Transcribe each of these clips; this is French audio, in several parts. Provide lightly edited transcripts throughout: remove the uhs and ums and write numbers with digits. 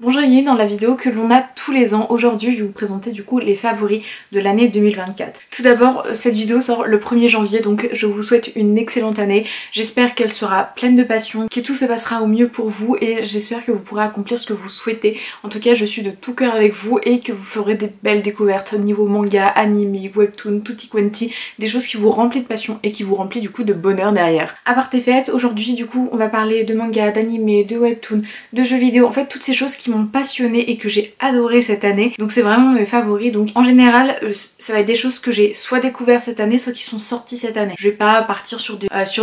Bonjour et bienvenue dans la vidéo que l'on a tous les ans. Aujourd'hui je vais vous présenter du coup les favoris de l'année 2024. Tout d'abord cette vidéo sort le 1er janvier donc je vous souhaite une excellente année. J'espère qu'elle sera pleine de passion, que tout se passera au mieux pour vous et j'espère que vous pourrez accomplir ce que vous souhaitez. En tout cas je suis de tout cœur avec vous et que vous ferez des belles découvertes au niveau manga, anime, webtoon, tutti quanti, des choses qui vous remplissent de passion et qui vous remplissent du coup de bonheur derrière. À part tes fêtes, aujourd'hui du coup on va parler de manga, d'anime, de webtoon, de jeux vidéo, en fait toutes ces choses qui m'ont passionnée et que j'ai adoré cette année, donc c'est vraiment mes favoris. Donc en général ça va être des choses que j'ai soit découvert cette année soit qui sont sorties cette année. Je vais pas partir sur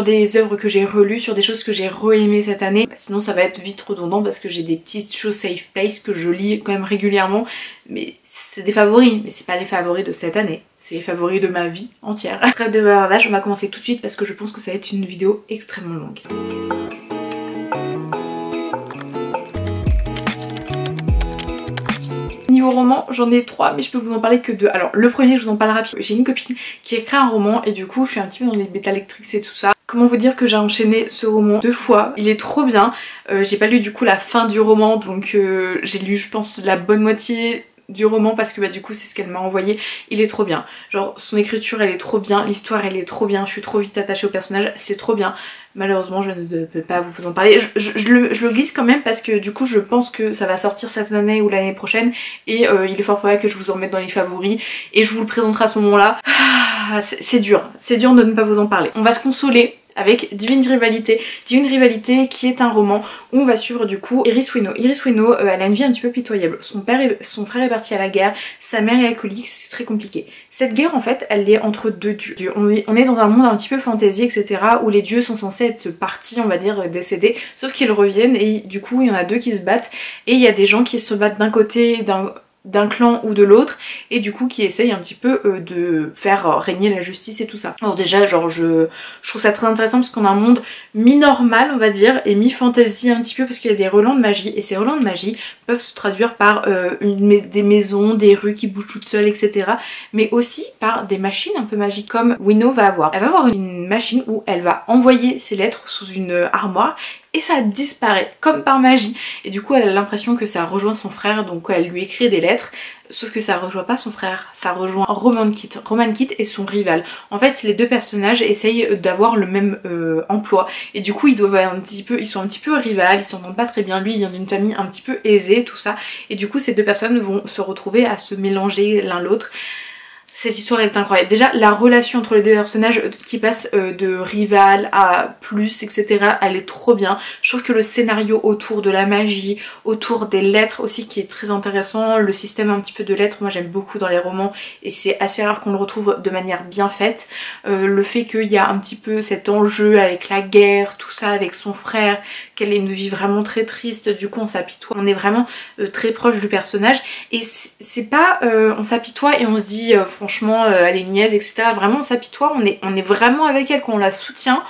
des œuvres que j'ai relues, sur des choses que j'ai re-aimées cette année, sinon ça va être vite redondant parce que j'ai des petites choses safe place que je lis quand même régulièrement, mais c'est des favoris, mais c'est pas les favoris de cette année, c'est les favoris de ma vie entière. Trêve de bavardage, on va commencer tout de suite parce que je pense que ça va être une vidéo extrêmement longue. Niveau roman, j'en ai 3 mais je peux vous en parler que 2. Alors le premier je vous en parle rapide. J'ai une copine qui écrit un roman et du coup je suis un petit peu dans les bêta lectrices et tout ça. Comment vous dire que j'ai enchaîné ce roman 2 fois, il est trop bien. J'ai pas lu du coup la fin du roman donc j'ai lu je pense la bonne moitié du roman parce que bah du coup c'est ce qu'elle m'a envoyé. Il est trop bien, genre son écriture elle est trop bien, l'histoire elle est trop bien, je suis trop vite attachée au personnage, c'est trop bien. Malheureusement je ne peux pas vous en parler, je le glisse quand même parce que du coup je pense que ça va sortir cette année ou l'année prochaine et il est fort probable que je vous en mette dans les favoris et je vous le présenterai à ce moment là. C'est dur de ne pas vous en parler. On va se consoler avec Divine Rivalité. Divine Rivalité qui est un roman où on va suivre du coup Iris Ueno. Iris Ueno, elle a une vie un petit peu pitoyable. Son frère est parti à la guerre, sa mère est alcoolique, c'est très compliqué. Cette guerre en fait, elle est entre deux dieux. On est dans un monde un petit peu fantasy, etc. où les dieux sont censés être partis, on va dire, décédés, sauf qu'ils reviennent et du coup il y en a deux qui se battent et il y a des gens qui se battent d'un côté, d'un clan ou de l'autre et du coup qui essaye un petit peu de faire régner la justice et tout ça. Alors déjà genre je trouve ça très intéressant parce qu'on a un monde mi-normal on va dire et mi-fantasy un petit peu parce qu'il y a des relents de magie et ces relents de magie peuvent se traduire par des maisons, des rues qui bougent toutes seules etc. mais aussi par des machines un peu magiques comme Ueno va avoir. Elle va avoir une machine où elle va envoyer ses lettres sous une armoire et ça disparaît comme par magie et du coup elle a l'impression que ça rejoint son frère donc elle lui écrit des lettres sauf que ça rejoint pas son frère, ça rejoint Roman Kit. Roman Kit est son rival. En fait les deux personnages essayent d'avoir le même emploi et du coup ils sont un petit peu rivales, ils s'entendent pas très bien, lui il vient d'une famille un petit peu aisée tout ça et du coup ces deux personnes vont se retrouver à se mélanger l'un l'autre. Cette histoire est incroyable. Déjà la relation entre les deux personnages qui passe de rival à plus etc. elle est trop bien. Je trouve que le scénario autour de la magie, autour des lettres aussi qui est très intéressant. Le système un petit peu de lettres moi j'aime beaucoup dans les romans et c'est assez rare qu'on le retrouve de manière bien faite. Le fait qu'il y a un petit peu cet enjeu avec la guerre, tout ça avec son frère, qu'elle ait une vie vraiment très triste, du coup on s'apitoie. On est vraiment très proche du personnage et c'est pas on s'apitoie et on se dit franchement elle est niaise etc. Vraiment on s'apitoie, on est vraiment avec elle, qu'on la soutient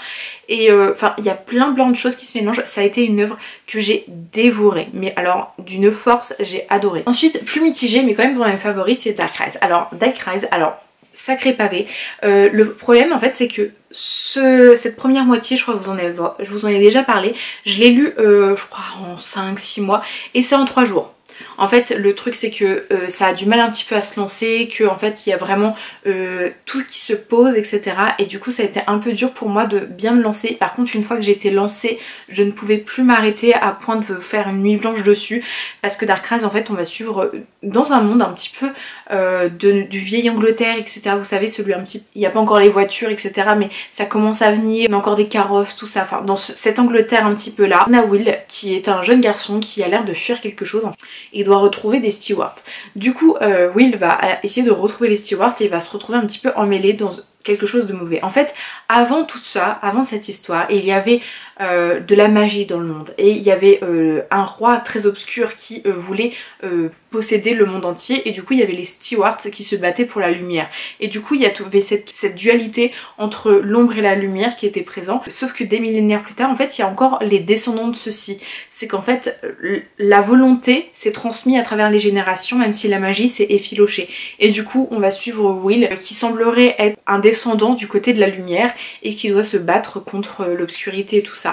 et enfin il y a plein de choses qui se mélangent. Ça a été une œuvre que j'ai dévorée, mais alors d'une force, j'ai adoré. Ensuite plus mitigée mais quand même dans mes favoris c'est Dark Rise. Alors Dark Rise, alors sacré pavé. Le problème en fait c'est que cette première moitié, je crois que je vous en ai déjà parlé, je l'ai lu je crois en 5-6 mois et c'est en 3 jours. En fait le truc c'est que ça a du mal un petit peu à se lancer, que en fait il y a vraiment tout qui se pose etc. et du coup ça a été un peu dur pour moi de bien me lancer. Par contre une fois que j'ai été lancée je ne pouvais plus m'arrêter à point de faire une nuit blanche dessus parce que Dark Rise en fait on va suivre dans un monde un petit peu du vieil Angleterre etc. Vous savez celui un petit, il n'y a pas encore les voitures etc. mais ça commence à venir, on a encore des carrosses tout ça, enfin dans cette Angleterre un petit peu là on a Will qui est un jeune garçon qui a l'air de fuir quelque chose et doit retrouver des stewards. Du coup Will va essayer de retrouver les stewards et il va se retrouver un petit peu emmêlé dans quelque chose de mauvais. En fait avant tout ça, avant cette histoire, il y avait de la magie dans le monde et il y avait un roi très obscur qui voulait posséder le monde entier et du coup il y avait les stewards qui se battaient pour la lumière et du coup il y avait cette dualité entre l'ombre et la lumière qui était présent, sauf que des millénaires plus tard en fait il y a encore les descendants de ceux-ci. C'est qu'en fait la volonté s'est transmise à travers les générations même si la magie s'est effilochée et du coup on va suivre Will qui semblerait être un descendant du côté de la lumière et qui doit se battre contre l'obscurité et tout ça.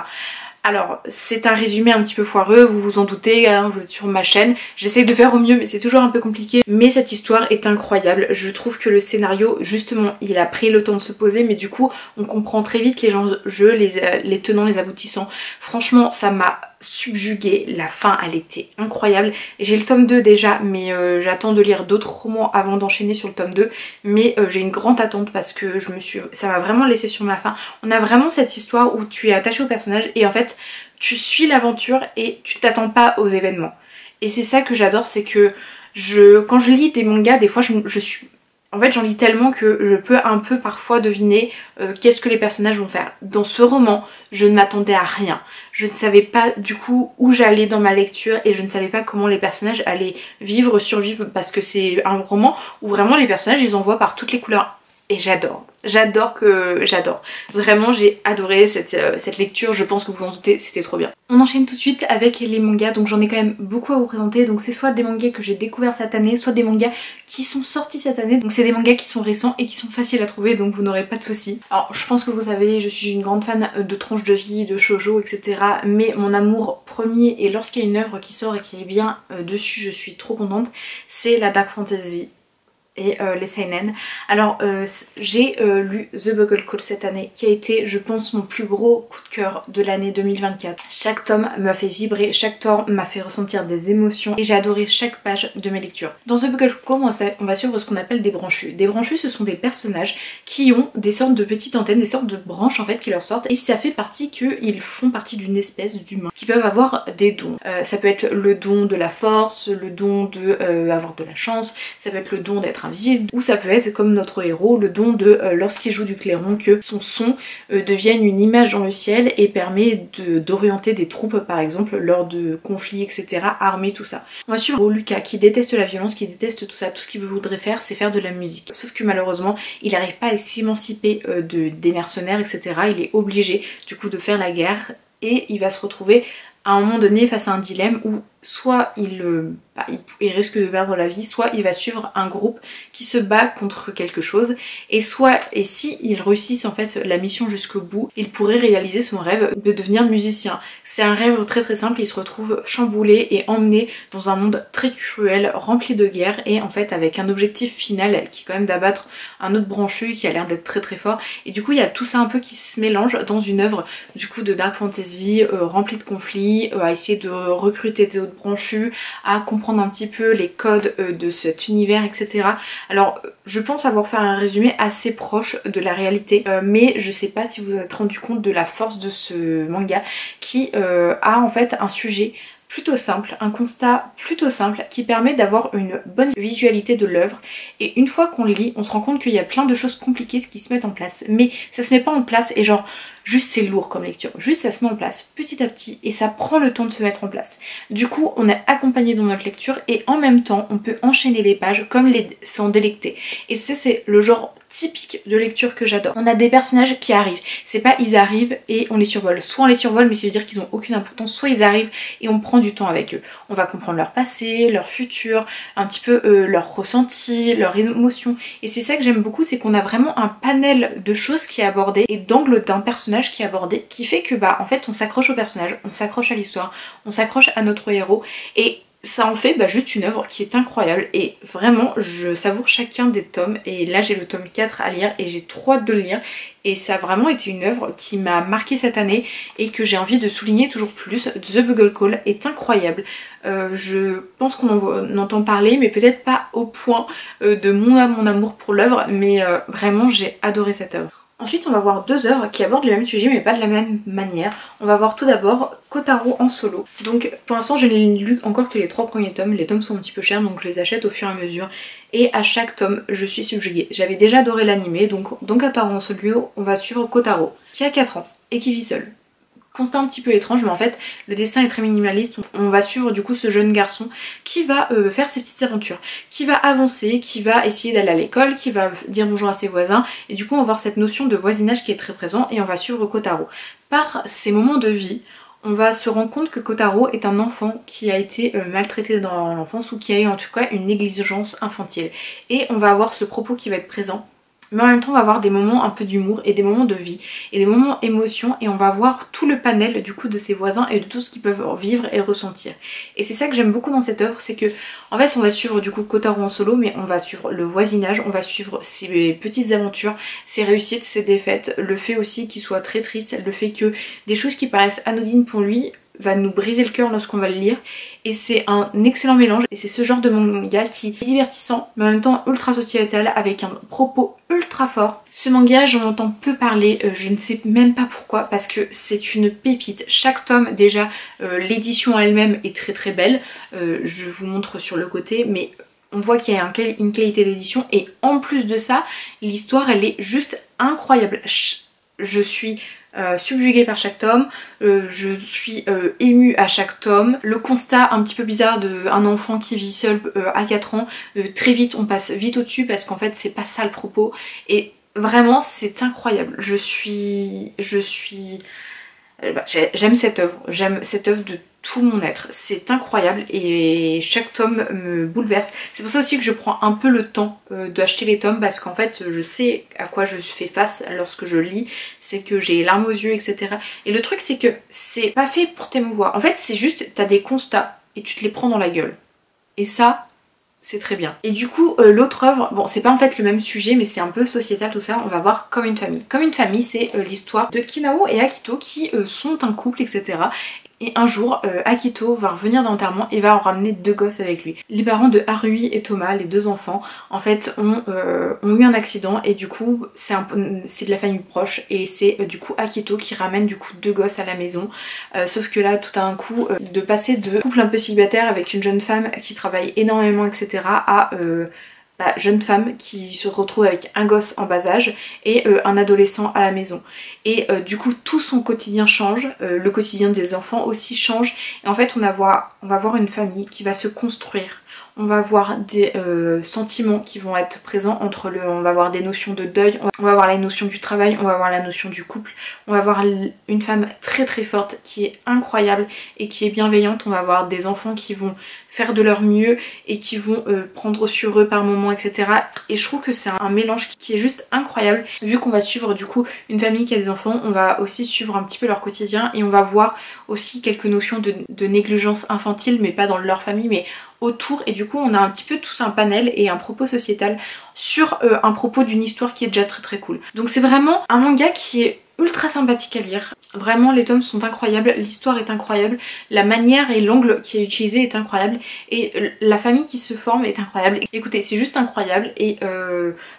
Alors c'est un résumé un petit peu foireux, vous vous en doutez, hein, vous êtes sur ma chaîne, j'essaie de faire au mieux mais c'est toujours un peu compliqué. Mais cette histoire est incroyable, je trouve que le scénario justement il a pris le temps de se poser, mais du coup on comprend très vite les enjeux, les tenants, les aboutissants. Franchement ça m'a subjuguée, la fin elle était incroyable. J'ai le tome 2 déjà mais j'attends de lire d'autres romans avant d'enchaîner sur le tome 2, mais j'ai une grande attente parce que ça m'a vraiment laissé sur ma faim. On a vraiment cette histoire où tu es attaché au personnage et en fait tu suis l'aventure et tu t'attends pas aux événements. Et c'est ça que j'adore, c'est que quand je lis des mangas, des fois je suis... En fait j'en lis tellement que je peux un peu parfois deviner qu'est-ce que les personnages vont faire. Dans ce roman, je ne m'attendais à rien. Je ne savais pas du coup où j'allais dans ma lecture et je ne savais pas comment les personnages allaient vivre, survivre, parce que c'est un roman où vraiment les personnages ils en voient par toutes les couleurs. Et j'adore. J'adore. Vraiment j'ai adoré cette lecture, je pense que vous en doutez, c'était trop bien. On enchaîne tout de suite avec les mangas, donc j'en ai quand même beaucoup à vous présenter. Donc c'est soit des mangas que j'ai découverts cette année, soit des mangas qui sont sortis cette année. Donc c'est des mangas qui sont récents et qui sont faciles à trouver, donc vous n'aurez pas de soucis. Alors je pense que vous savez, je suis une grande fan de tranches de vie, de shoujo, etc. Mais mon amour premier, et lorsqu'il y a une œuvre qui sort et qui est bien dessus, je suis trop contente, c'est la dark fantasy et les seinen. Alors j'ai lu The Bugle Call cette année, qui a été je pense mon plus gros coup de cœur de l'année 2024. Chaque tome m'a fait vibrer, chaque tome m'a fait ressentir des émotions et j'ai adoré chaque page de mes lectures. Dans The Bugle Call on va suivre ce qu'on appelle des branchus. Des branchus ce sont des personnages qui ont des sortes de petites antennes, des sortes de branches en fait qui leur sortent, et ça fait partie qu'ils font partie d'une espèce d'humains qui peuvent avoir des dons. Ça peut être le don de la force, le don de avoir de la chance, ça peut être le don d'être invisible, ou ça peut être comme notre héros, le don de lorsqu'il joue du clairon, que son son devienne une image dans le ciel et permet d'orienter des troupes par exemple lors de conflits etc, armés, tout ça. On va suivre Lucas qui déteste la violence, qui déteste tout ça, tout ce qu'il voudrait faire c'est faire de la musique. Sauf que malheureusement il n'arrive pas à s'émanciper des mercenaires etc, il est obligé du coup de faire la guerre et il va se retrouver à un moment donné face à un dilemme où soit il risque de perdre la vie, soit il va suivre un groupe qui se bat contre quelque chose, et si il réussisse en fait la mission jusqu'au bout, il pourrait réaliser son rêve de devenir musicien. C'est un rêve très très simple, il se retrouve chamboulé et emmené dans un monde très cruel, rempli de guerre, et en fait avec un objectif final qui est quand même d'abattre un autre branchu qui a l'air d'être très très fort, et du coup il y a tout ça un peu qui se mélange dans une œuvre du coup de dark fantasy remplie de conflits, à essayer de recruter des autres branchus, à comprendre un petit peu les codes de cet univers etc. Alors je pense avoir fait un résumé assez proche de la réalité, mais je sais pas si vous vous êtes rendu compte de la force de ce manga qui a en fait un sujet plutôt simple, un constat plutôt simple qui permet d'avoir une bonne visualité de l'œuvre, et une fois qu'on le lit on se rend compte qu'il y a plein de choses compliquées qui se mettent en place, mais ça se met pas en place et genre juste c'est lourd comme lecture, juste ça se met en place petit à petit et ça prend le temps de se mettre en place. Du coup on est accompagné dans notre lecture et en même temps on peut enchaîner les pages comme s'en délecter, et c'est le genre typique de lecture que j'adore. On a des personnages qui arrivent, c'est pas ils arrivent et on les survole, soit on les survole mais ça veut dire qu'ils ont aucune importance, soit ils arrivent et on prend du temps avec eux. On va comprendre leur passé, leur futur, un petit peu leur ressenti, leurs émotions, et c'est ça que j'aime beaucoup, c'est qu'on a vraiment un panel de choses qui est abordé et d'angles d'un personnage qui est abordé, qui fait que en fait on s'accroche au personnage, on s'accroche à l'histoire, on s'accroche à notre héros, et ça en fait juste une œuvre qui est incroyable, et vraiment je savoure chacun des tomes, et là j'ai le tome 4 à lire et j'ai trop hâte de le lire, et ça a vraiment été une œuvre qui m'a marqué cette année et que j'ai envie de souligner toujours plus. The Bugle Call est incroyable, je pense qu'on en entend parler mais peut-être pas au point de mon amour pour l'œuvre, mais vraiment j'ai adoré cette œuvre. Ensuite on va voir deux œuvres qui abordent le même sujet mais pas de la même manière. On va voir tout d'abord Kotaro en solo. Donc pour l'instant je n'ai lu encore que les 3 premiers tomes, les tomes sont un petit peu chers donc je les achète au fur et à mesure, et à chaque tome je suis subjuguée. J'avais déjà adoré l'anime, donc dans Kotaro en solo on va suivre Kotaro qui a 4 ans et qui vit seul. Constat un petit peu étrange mais en fait le dessin est très minimaliste. On va suivre du coup ce jeune garçon qui va faire ses petites aventures, qui va avancer, qui va essayer d'aller à l'école, qui va dire bonjour à ses voisins, et du coup on va voir cette notion de voisinage qui est très présent, et on va suivre Kotaro. Par ces moments de vie on va se rendre compte que Kotaro est un enfant qui a été maltraité dans l'enfance, ou qui a eu en tout cas une négligence infantile, et on va avoir ce propos qui va être présent mais en même temps on va avoir des moments un peu d'humour et des moments de vie et des moments émotion, et on va voir tout le panel du coup de ses voisins et de tout ce qu'ils peuvent vivre et ressentir. Et c'est ça que j'aime beaucoup dans cette œuvre, c'est que en fait on va suivre du coup Kotaro en solo, mais on va suivre le voisinage, on va suivre ses petites aventures, ses réussites, ses défaites, le fait aussi qu'il soit très triste, le fait que des choses qui paraissent anodines pour lui va nous briser le cœur lorsqu'on va le lire, et c'est un excellent mélange, et c'est ce genre de manga qui est divertissant mais en même temps ultra sociétal avec un propos ultra fort. Ce manga j'en entends peu parler, je ne sais même pas pourquoi, parce que c'est une pépite. Chaque tome déjà, l'édition elle-même est très très belle, je vous montre sur le côté, mais on voit qu'il y a une qualité d'édition, et en plus de ça l'histoire elle est juste incroyable. Je suis subjuguée par chaque tome, je suis émue à chaque tome. Le constat un petit peu bizarre d'un enfant qui vit seul à 4 ans, très vite on passe vite au-dessus parce qu'en fait c'est pas ça le propos, et vraiment c'est incroyable. J'aime cette œuvre de tout mon être, c'est incroyable et chaque tome me bouleverse. C'est pour ça aussi que je prends un peu le temps d'acheter les tomes, parce qu'en fait je sais à quoi je fais face lorsque je lis, c'est que j'ai les larmes aux yeux, etc. Et le truc c'est que c'est pas fait pour t'émouvoir, en fait c'est juste t'as des constats et tu te les prends dans la gueule, et ça c'est très bien. Et du coup l'autre œuvre, bon c'est pas en fait le même sujet mais c'est un peu sociétal tout ça, on va voir Comme une famille. Comme une famille c'est l'histoire de Kinao et Akito qui sont un couple, etc. Et un jour, Akito va revenir d'enterrement et va en ramener 2 gosses avec lui. Les parents de Harui et Thomas, les 2 enfants, en fait ont eu un accident, et du coup c'est de la famille proche, et c'est du coup Akito qui ramène du coup 2 gosses à la maison. Sauf que là tout à un coup, de passer de couple un peu célibataire avec une jeune femme qui travaille énormément, etc. à jeune femme qui se retrouve avec un gosse en bas âge et un adolescent à la maison. Et du coup tout son quotidien change, le quotidien des enfants aussi change, et en fait on va voir une famille qui va se construire. On va voir des sentiments qui vont être présents entre on va voir des notions de deuil, on va voir la notion du travail, on va voir la notion du couple, on va voir une femme très très forte qui est incroyable et qui est bienveillante, on va voir des enfants qui vont faire de leur mieux et qui vont prendre sur eux par moments, etc. Et je trouve que c'est un mélange qui est juste incroyable. Vu qu'on va suivre du coup une famille qui a des enfants, on va aussi suivre un petit peu leur quotidien, et on va voir aussi quelques notions de négligence infantile, mais pas dans leur famille mais autour, et du coup on a un petit peu tous un panel et un propos sociétal sur un propos d'une histoire qui est déjà très très cool. Donc c'est vraiment un manga qui est ultra sympathique à lire. Vraiment les tomes sont incroyables, l'histoire est incroyable, la manière et l'angle qui est utilisé est incroyable, et la famille qui se forme est incroyable. Écoutez, c'est juste incroyable. Et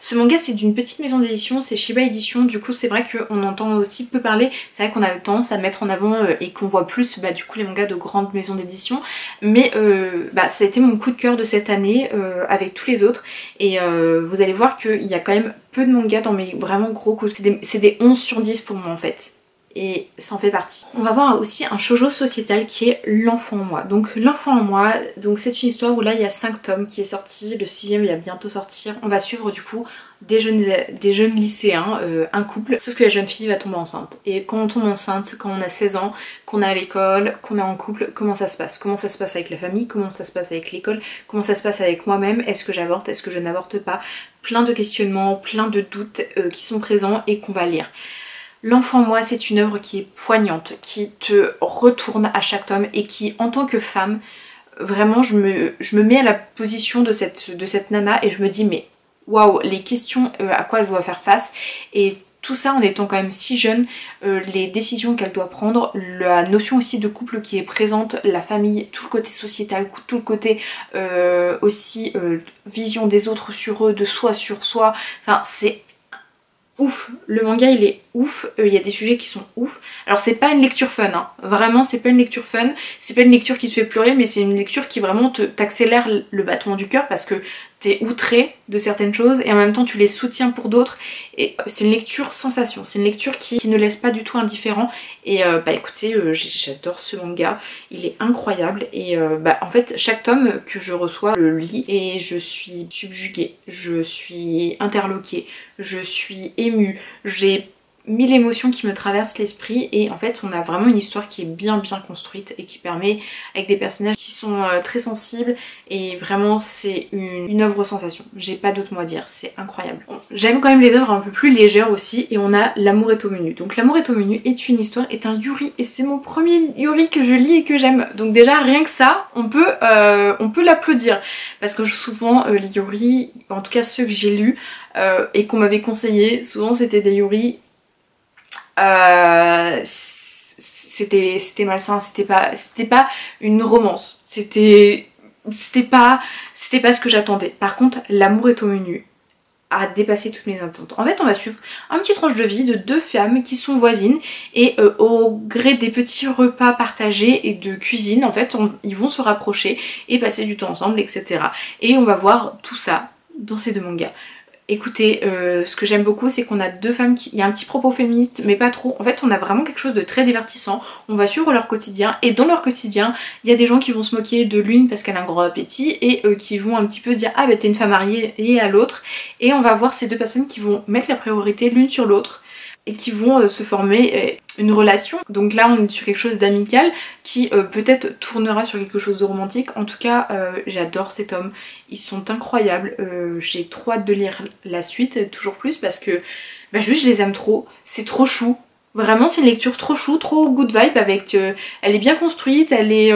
ce manga c'est d'une petite maison d'édition, c'est Shiba Édition, du coup c'est vrai qu'on entend aussi peu parler, c'est vrai qu'on a tendance à mettre en avant et qu'on voit plus du coup les mangas de grandes maisons d'édition, mais ça a été mon coup de cœur de cette année avec tous les autres, et vous allez voir qu'il y a quand même peu de mangas dans mes vraiment gros coups. C'est des 11 sur 10 pour moi en fait, et ça en fait partie. On va voir aussi un shoujo sociétal qui est L'enfant en moi. Donc L'enfant en moi, donc c'est une histoire où là il y a 5 tomes qui est sorti, le 6ème va bientôt sortir. On va suivre du coup des jeunes lycéens, un couple, sauf que la jeune fille va tomber enceinte. Et quand on tombe enceinte, quand on a 16 ans, qu'on est à l'école, qu'on est en couple, comment ça se passe? Comment ça se passe avec la famille? Comment ça se passe avec l'école? Comment ça se passe avec moi-même? Est-ce que j'avorte? Est-ce que je n'avorte pas? Plein de questionnements, plein de doutes qui sont présents et qu'on va lire. L'enfant en moi, c'est une œuvre qui est poignante, qui te retourne à chaque tome, et qui, en tant que femme, vraiment je me mets à la position de cette nana, et je me dis mais waouh, les questions à quoi elle doit faire face, et tout ça en étant quand même si jeune, les décisions qu'elle doit prendre, la notion aussi de couple qui est présente, la famille, tout le côté sociétal, tout le côté aussi vision des autres sur eux, de soi sur soi, enfin c'est ouf, le manga il est ouf, il y a des sujets qui sont ouf. Alors c'est pas une lecture fun, hein. Vraiment c'est pas une lecture fun, c'est pas une lecture qui te fait pleurer, mais c'est une lecture qui vraiment t'accélère le battement du cœur, parce que t'es outré de certaines choses et en même temps tu les soutiens pour d'autres, et c'est une lecture sensation, c'est une lecture qui ne laisse pas du tout indifférent. Et écoutez, j'adore ce manga, il est incroyable, et en fait chaque tome que je reçois, je le lis et je suis subjuguée, je suis interloquée, je suis émue, j'ai 1000 émotions qui me traversent l'esprit et en fait on a vraiment une histoire qui est bien construite et qui permet, avec des personnages qui sont très sensibles, et vraiment c'est une œuvre sensation, j'ai pas d'autre mot à dire, c'est incroyable. Bon, j'aime quand même les œuvres un peu plus légères aussi, et on a L'amour est au menu. Donc L'amour est au menu est une histoire, est un Yuri, et c'est mon premier Yuri que je lis et que j'aime, donc déjà rien que ça on peut l'applaudir, parce que souvent les Yuri, en tout cas ceux que j'ai lus et qu'on m'avait conseillé, souvent c'était des Yuri c'était malsain, c'était pas une romance, c'était pas ce que j'attendais. Par contre L'amour est au menu a dépassé toutes mes attentes. En fait on va suivre un petit tranche de vie de deux femmes qui sont voisines, et au gré des petits repas partagés et de cuisine en fait ils vont se rapprocher et passer du temps ensemble, etc. Et on va voir tout ça dans ces deux mangas. Écoutez, ce que j'aime beaucoup c'est qu'on a deux femmes il y a un petit propos féministe mais pas trop. En fait on a vraiment quelque chose de très divertissant, on va suivre leur quotidien, et dans leur quotidien il y a des gens qui vont se moquer de l'une parce qu'elle a un gros appétit, et qui vont un petit peu dire ah bah t'es une femme mariée, et à l'autre, et on va voir ces deux personnes qui vont mettre la priorité l'une sur l'autre et qui vont se former une relation. Donc là on est sur quelque chose d'amical qui peut-être tournera sur quelque chose de romantique. En tout cas j'adore ces tomes, ils sont incroyables, j'ai trop hâte de lire la suite, toujours plus, parce que bah, juste je les aime trop, c'est trop chou. Vraiment c'est une lecture trop chou, trop good vibe, avec elle est bien construite, elle est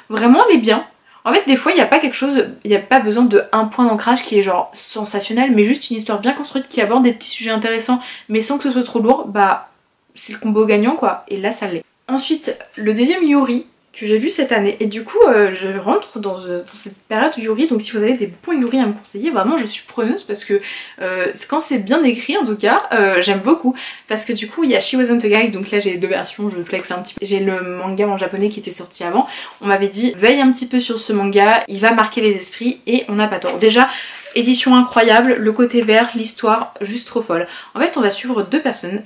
vraiment elle est bien. En fait des fois il n'y a pas quelque chose, il n'y a pas besoin de un point d'ancrage qui est genre sensationnel, mais juste une histoire bien construite qui aborde des petits sujets intéressants mais sans que ce soit trop lourd, bah c'est le combo gagnant quoi, et là ça l'est. Ensuite le deuxième Yuri que j'ai lu cette année, et du coup je rentre dans cette période Yuri, donc si vous avez des bons Yuri à me conseiller, vraiment je suis preneuse, parce que quand c'est bien écrit en tout cas, j'aime beaucoup, parce que du coup il y a She Wasn't a Guy, donc là j'ai les deux versions, je flex un petit peu, j'ai le manga en japonais qui était sorti avant, on m'avait dit veille un petit peu sur ce manga, il va marquer les esprits, et on n'a pas tort. Déjà édition incroyable, le côté vert, l'histoire juste trop folle. En fait on va suivre deux personnes,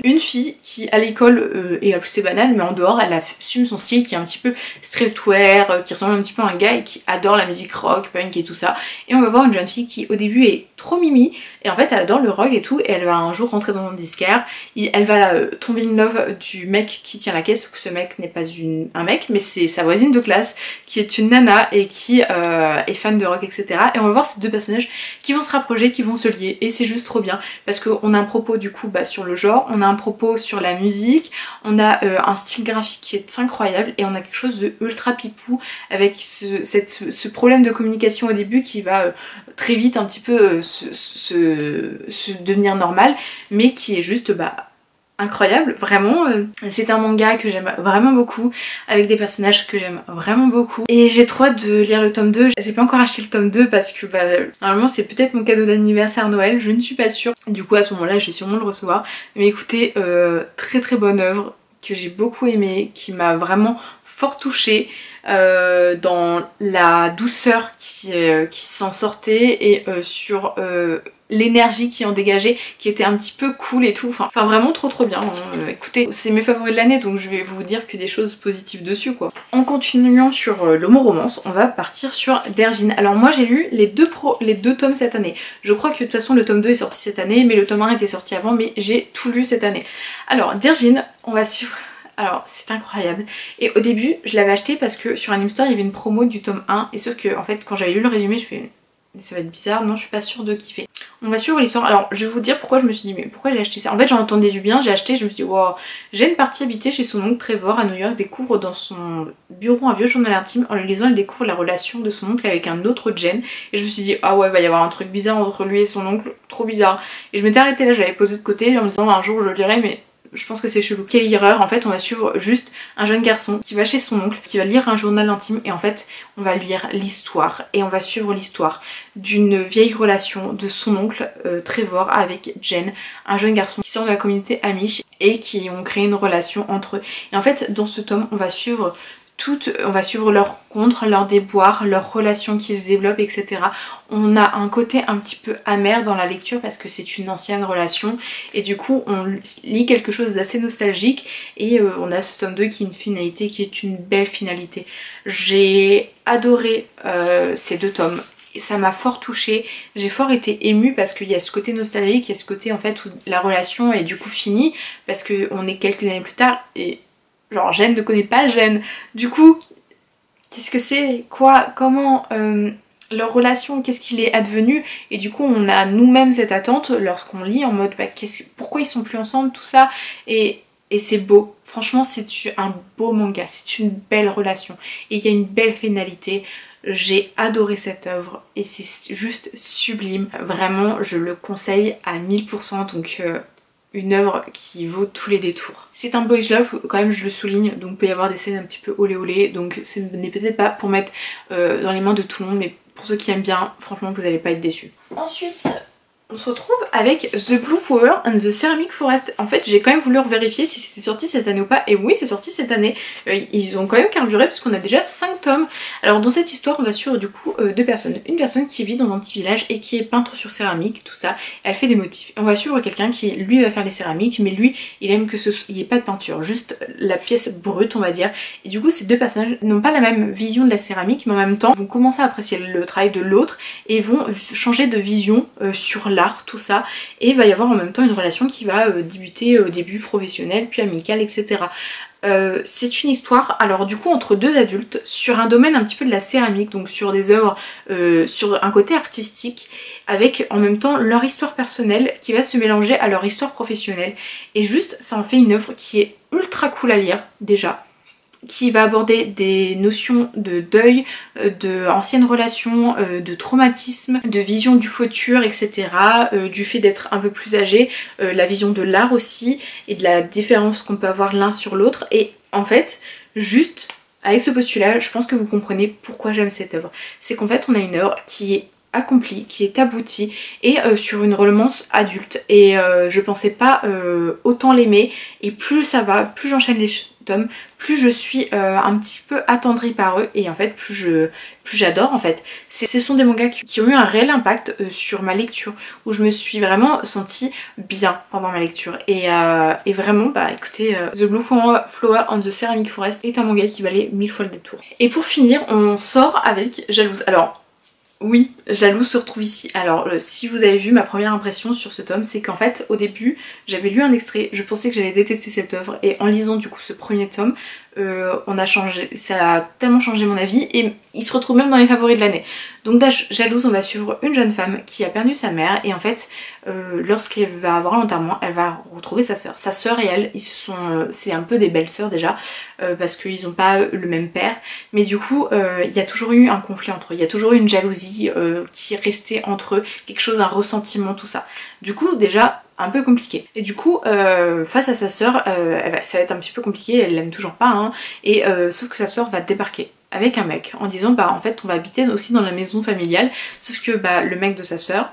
une fille qui à l'école est assez banale, mais en dehors elle assume son style qui est un petit peu streetwear, qui ressemble un petit peu à un gars et qui adore la musique rock, punk et tout ça. Et on va voir une jeune fille qui au début est trop mimi, et en fait elle adore le rock et tout, et elle va un jour rentrer dans un disquaire, elle va tomber in love du mec qui tient la caisse, que ce mec n'est pas un mec mais c'est sa voisine de classe qui est une nana et qui est fan de rock, etc. Et on va voir ces deux personnages qui vont se rapprocher, qui vont se lier, et c'est juste trop bien parce qu'on a un propos du coup sur le genre, on a un propos sur la musique, on a un style graphique qui est incroyable, et on a quelque chose de ultra pipou avec ce problème de communication au début qui va très vite un petit peu se devenir normal, mais qui est juste incroyable, vraiment. C'est un manga que j'aime vraiment beaucoup, avec des personnages que j'aime vraiment beaucoup, et j'ai trop hâte de lire le tome 2. J'ai pas encore acheté le tome 2 parce que normalement c'est peut-être mon cadeau d'anniversaire Noël, je ne suis pas sûre, du coup à ce moment là je vais sûrement le recevoir. Mais écoutez, très bonne œuvre que j'ai beaucoup aimée, qui m'a vraiment fort touchée, dans la douceur qui s'en sortait, et sur l'énergie qui en dégageait, qui était un petit peu cool et tout, enfin vraiment trop bien. Écoutez, c'est mes favoris de l'année, donc je vais vous dire que des choses positives dessus quoi. En continuant sur l'homo-romance, on va partir sur Dergin. Alors moi j'ai lu les deux tomes cette année, je crois que de toute façon le tome 2 est sorti cette année, mais le tome 1 était sorti avant, mais j'ai tout lu cette année. Alors Dergin, on va suivre. Alors c'est incroyable, et au début je l'avais acheté parce que sur Anime Store il y avait une promo du tome 1, et sauf que en fait quand j'avais lu le résumé je fais ça va être bizarre, non je suis pas sûre de kiffer. On va suivre l'histoire. Alors je vais vous dire pourquoi je me suis dit mais pourquoi j'ai acheté ça. En fait j'en entendais du bien, j'ai acheté, je me suis dit wow. Jane partie habiter chez son oncle Trevor à New York découvre dans son bureau un vieux journal intime. En le lisant elle découvre la relation de son oncle avec un autre Jane, et je me suis dit ah ouais va y avoir un truc bizarre entre lui et son oncle, trop bizarre. Et je m'étais arrêtée là, je l'avais posé de côté en me disant un jour je le lirai, mais je pense que c'est chelou. Quelle erreur, en fait on va suivre juste un jeune garçon qui va chez son oncle, qui va lire un journal intime, et en fait on va lire l'histoire, et on va suivre l'histoire d'une vieille relation de son oncle Trevor avec Jen, un jeune garçon qui sort de la communauté Amish et qui ont créé une relation entre eux. Et en fait dans ce tome on va suivre leurs rencontres, leurs déboires, leurs relations qui se développent, etc. On a un côté un petit peu amer dans la lecture parce que c'est une ancienne relation, et du coup on lit quelque chose d'assez nostalgique, et on a ce tome 2 qui est une finalité qui est une belle finalité. J'ai adoré ces deux tomes. et ça m'a fort touchée, j'ai fort été émue parce qu'il y a ce côté nostalgique, il y a ce côté en fait où la relation est du coup finie parce qu'on est quelques années plus tard et genre Jen ne connaît pas Jen, du coup qu'est-ce que c'est, quoi, comment leur relation, qu'est-ce qu'il est advenu, et du coup on a nous-mêmes cette attente lorsqu'on lit en mode bah, pourquoi ils sont plus ensemble, tout ça, et c'est beau, franchement c'est un beau manga, c'est une belle relation, et il y a une belle finalité. J'ai adoré cette œuvre et c'est juste sublime, vraiment je le conseille à 1000%, donc une œuvre qui vaut tous les détours. C'est un boys love, quand même je le souligne, donc il peut y avoir des scènes un petit peu olé olé, donc ce n'est peut-être pas pour mettre dans les mains de tout le monde, mais pour ceux qui aiment bien, franchement vous n'allez pas être déçus. Ensuite, on se retrouve avec The Blue Flower and the Ceramic Forest. En fait j'ai quand même voulu vérifier si c'était sorti cette année ou pas, et oui c'est sorti cette année. Ils ont quand même carburé puisqu'on a déjà 5 tomes. Alors dans cette histoire on va suivre du coup deux personnes. Une personne qui vit dans un petit village et qui est peintre sur céramique, tout ça, elle fait des motifs. Et on va suivre quelqu'un qui lui va faire les céramiques, mais lui il aime que il n'y ait pas de peinture, juste la pièce brute on va dire. Et du coup ces deux personnages n'ont pas la même vision de la céramique, mais en même temps vont commencer à apprécier le travail de l'autre et vont changer de vision sur l'art, tout ça, et il va y avoir en même temps une relation qui va débuter au début professionnelle puis amicale, etc. C'est une histoire alors du coup entre deux adultes sur un domaine un petit peu de la céramique, donc sur des œuvres sur un côté artistique, avec en même temps leur histoire personnelle qui va se mélanger à leur histoire professionnelle, et juste ça en fait une œuvre qui est ultra cool à lire déjà, qui va aborder des notions de deuil, de anciennes relations, de traumatisme, de vision du futur, etc. Du fait d'être un peu plus âgé, la vision de l'art aussi, et de la différence qu'on peut avoir l'un sur l'autre. Et en fait, juste avec ce postulat, je pense que vous comprenez pourquoi j'aime cette œuvre. C'est qu'en fait, on a une œuvre qui est accomplie, qui est aboutie, et sur une romance adulte, et je pensais pas autant l'aimer, et plus ça va, plus j'enchaîne les tomes, plus je suis un petit peu attendrie par eux, et en fait plus j'adore en fait. Ce sont des mangas qui ont eu un réel impact sur ma lecture, où je me suis vraiment sentie bien pendant ma lecture, et vraiment bah écoutez, The Blue Flower and the Ceramic Forest est un manga qui valait 1000 fois le détour. Et pour finir on sort avec Jalouse. Alors oui, Jalouse se retrouve ici. Alors si vous avez vu ma première impression sur ce tome, c'est qu'en fait au début j'avais lu un extrait, je pensais que j'allais détester cette œuvre, et en lisant du coup ce premier tome, on a changé, ça a tellement changé mon avis, et il se retrouve même dans les favoris de l'année. Donc là, Jalouse, on va suivre une jeune femme qui a perdu sa mère, et en fait lorsqu'elle va avoir l'enterrement, elle va retrouver sa sœur. Sa sœur et elle, c'est un peu des belles sœurs déjà, parce qu'ils n'ont pas le même père, mais du coup il y a toujours eu un conflit entre eux, il y a toujours eu une jalousie qui est restée entre eux, quelque chose, un ressentiment, tout ça. Du coup déjà un peu compliqué, et du coup face à sa sœur, ça va être un petit peu compliqué, elle l'aime toujours pas hein, et sauf que sa sœur va débarquer avec un mec en disant bah en fait on va habiter aussi dans la maison familiale, sauf que bah le mec de sa sœur,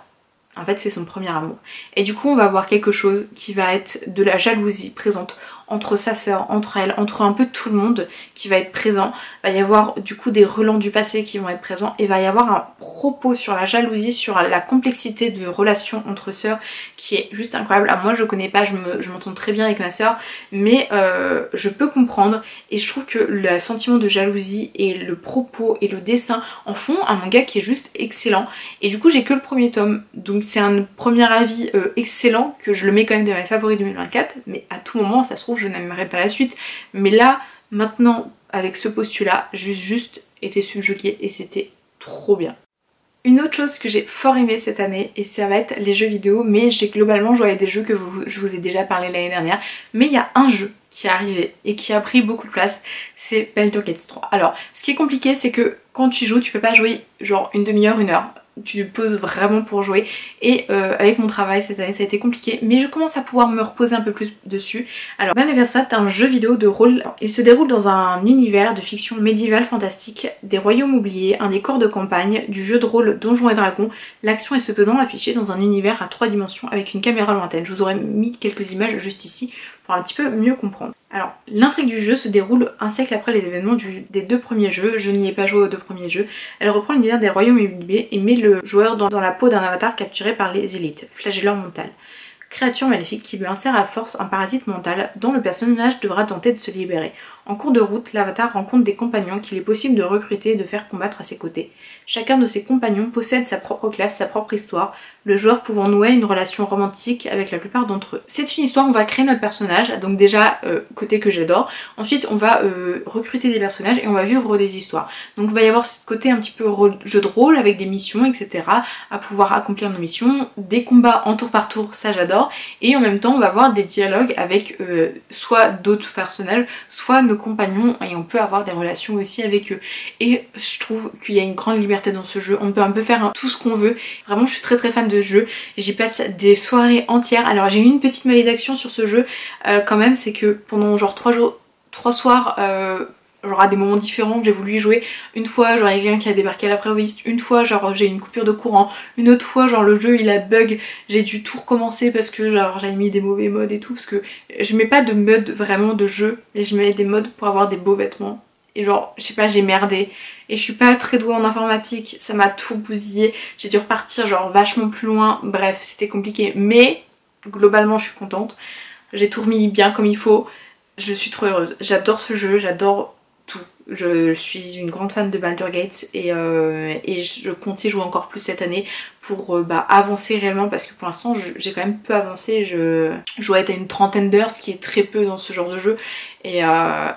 en fait c'est son premier amour, et du coup on va avoir quelque chose qui va être de la jalousie présente entre sa sœur, entre elle, entre un peu tout le monde qui va être présent. Il va y avoir du coup des relents du passé qui vont être présents, et il va y avoir un propos sur la jalousie, sur la complexité de relations entre sœurs qui est juste incroyable. Alors moi je connais pas, je m'entends très bien avec ma sœur, mais je peux comprendre, et je trouve que le sentiment de jalousie et le propos et le dessin en font un manga qui est juste excellent. Et du coup j'ai que le premier tome, donc c'est un premier avis excellent, que je le mets quand même dans mes favoris 2024, mais à tout moment ça se trouve je n'aimerais pas la suite, mais là maintenant avec ce postulat j'ai juste été subjuguée et c'était trop bien. Une autre chose que j'ai fort aimé cette année, et ça va être les jeux vidéo, mais j'ai globalement joué à des jeux que je vous ai déjà parlé l'année dernière, mais il y a un jeu qui est arrivé et qui a pris beaucoup de place, c'est Baldur's Gate 3. Alors ce qui est compliqué c'est que quand tu joues tu peux pas jouer genre une demi-heure, une heure, tu te poses vraiment pour jouer, et avec mon travail cette année ça a été compliqué, mais je commence à pouvoir me reposer un peu plus dessus. Alors Baldur's Gate 3 c'est un jeu vidéo de rôle, il se déroule dans un univers de fiction médiévale fantastique, des royaumes oubliés, un décor de campagne, du jeu de rôle Donjons et Dragons. L'action est cependant affichée dans un univers à 3 dimensions avec une caméra lointaine. Je vous aurais mis quelques images juste ici pour un petit peu mieux comprendre. Alors l'intrigue du jeu se déroule un siècle après les événements des deux premiers jeux. Je n'y ai pas joué aux deux premiers jeux. Elle reprend l'univers des royaumes oubliés et met le joueur dans la peau d'un avatar capturé par les élites, flagelleur mental, créature maléfique qui lui insère à force un parasite mental dont le personnage devra tenter de se libérer. En cours de route, l'avatar rencontre des compagnons qu'il est possible de recruter et de faire combattre à ses côtés. Chacun de ses compagnons possède sa propre classe, sa propre histoire, le joueur pouvant nouer une relation romantique avec la plupart d'entre eux. C'est une histoire où on va créer notre personnage, donc déjà côté que j'adore. Ensuite on va recruter des personnages et on va vivre des histoires. Donc il va y avoir ce côté un petit peu jeu de rôle avec des missions, etc. à pouvoir accomplir nos missions, des combats en tour par tour, ça j'adore. Et en même temps on va avoir des dialogues avec soit d'autres personnages, soit nos compagnons, et on peut avoir des relations aussi avec eux. Et je trouve qu'il y a une grande liberté dans ce jeu, on peut un peu faire tout ce qu'on veut. Vraiment je suis très fan de ce jeu, j'y passe des soirées entières. Alors j'ai eu une petite malédiction sur ce jeu quand même, c'est que pendant genre 3 soirs, genre à des moments différents que j'ai voulu y jouer. Une fois genre il y a quelqu'un qui a débarqué à l'improviste, une fois genre j'ai eu une coupure de courant, une autre fois genre le jeu il a bug, j'ai dû tout recommencer parce que genre j'avais mis des mauvais modes et tout, parce que je mets pas de mode vraiment de jeu, mais je mets des modes pour avoir des beaux vêtements. Et genre, je sais pas, j'ai merdé. Et je suis pas très douée en informatique, ça m'a tout bousillé. J'ai dû repartir genre vachement plus loin. Bref, c'était compliqué. Mais globalement, je suis contente. J'ai tout remis bien comme il faut. Je suis trop heureuse. J'adore ce jeu, j'adore tout. Je suis une grande fan de Baldur's Gate et je compte y jouer encore plus cette année pour avancer réellement, parce que pour l'instant j'ai quand même peu avancé. Je dois être à une trentaine d'heures, ce qui est très peu dans ce genre de jeu, et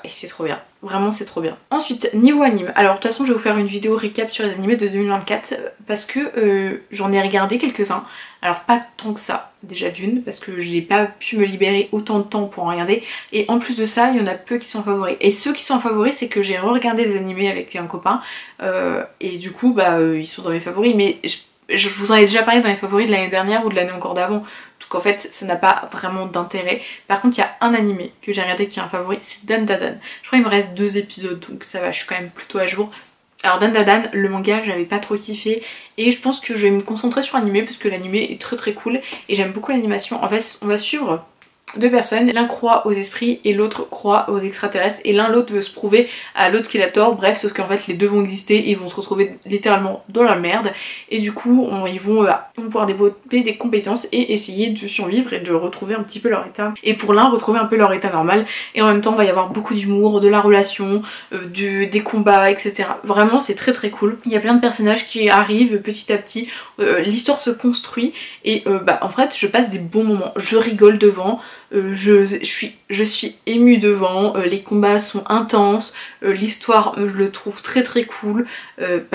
c'est trop bien. Vraiment c'est trop bien. Ensuite niveau anime, alors de toute façon je vais vous faire une vidéo récap sur les animés de 2024 parce que j'en ai regardé quelques-uns. Alors pas tant que ça, déjà d'une, parce que j'ai pas pu me libérer autant de temps pour en regarder, et en plus de ça il y en a peu qui sont favoris. Et ceux qui sont favoris c'est que j'ai re-regardé des animés avec un copain et du coup ils sont dans mes favoris, mais je vous en ai déjà parlé dans les favoris de l'année dernière ou de l'année encore d'avant. Donc en fait ça n'a pas vraiment d'intérêt. Par contre il y a un animé que j'ai regardé qui est un favori, c'est Dandadan. Je crois qu'il me reste 2 épisodes donc ça va, je suis quand même plutôt à jour. Alors Dandadan, le manga j'avais pas trop kiffé et je pense que je vais me concentrer sur l'animé parce que l'animé est très cool et j'aime beaucoup l'animation. En fait on va suivre 2 personnes, l'un croit aux esprits et l'autre croit aux extraterrestres, et l'un l'autre veut se prouver à l'autre qu'il a tort, bref, sauf qu'en fait les deux vont exister et ils vont se retrouver littéralement dans la merde, et du coup ils vont pouvoir développer des compétences et essayer de survivre et de retrouver un petit peu leur état, et pour l'un retrouver un peu leur état normal, et en même temps il va y avoir beaucoup d'humour, de la relation, des combats, etc. Vraiment c'est très cool. Il y a plein de personnages qui arrivent petit à petit, l'histoire se construit et en fait je passe des bons moments, je rigole devant. Je suis émue devant, les combats sont intenses, l'histoire je le trouve très cool.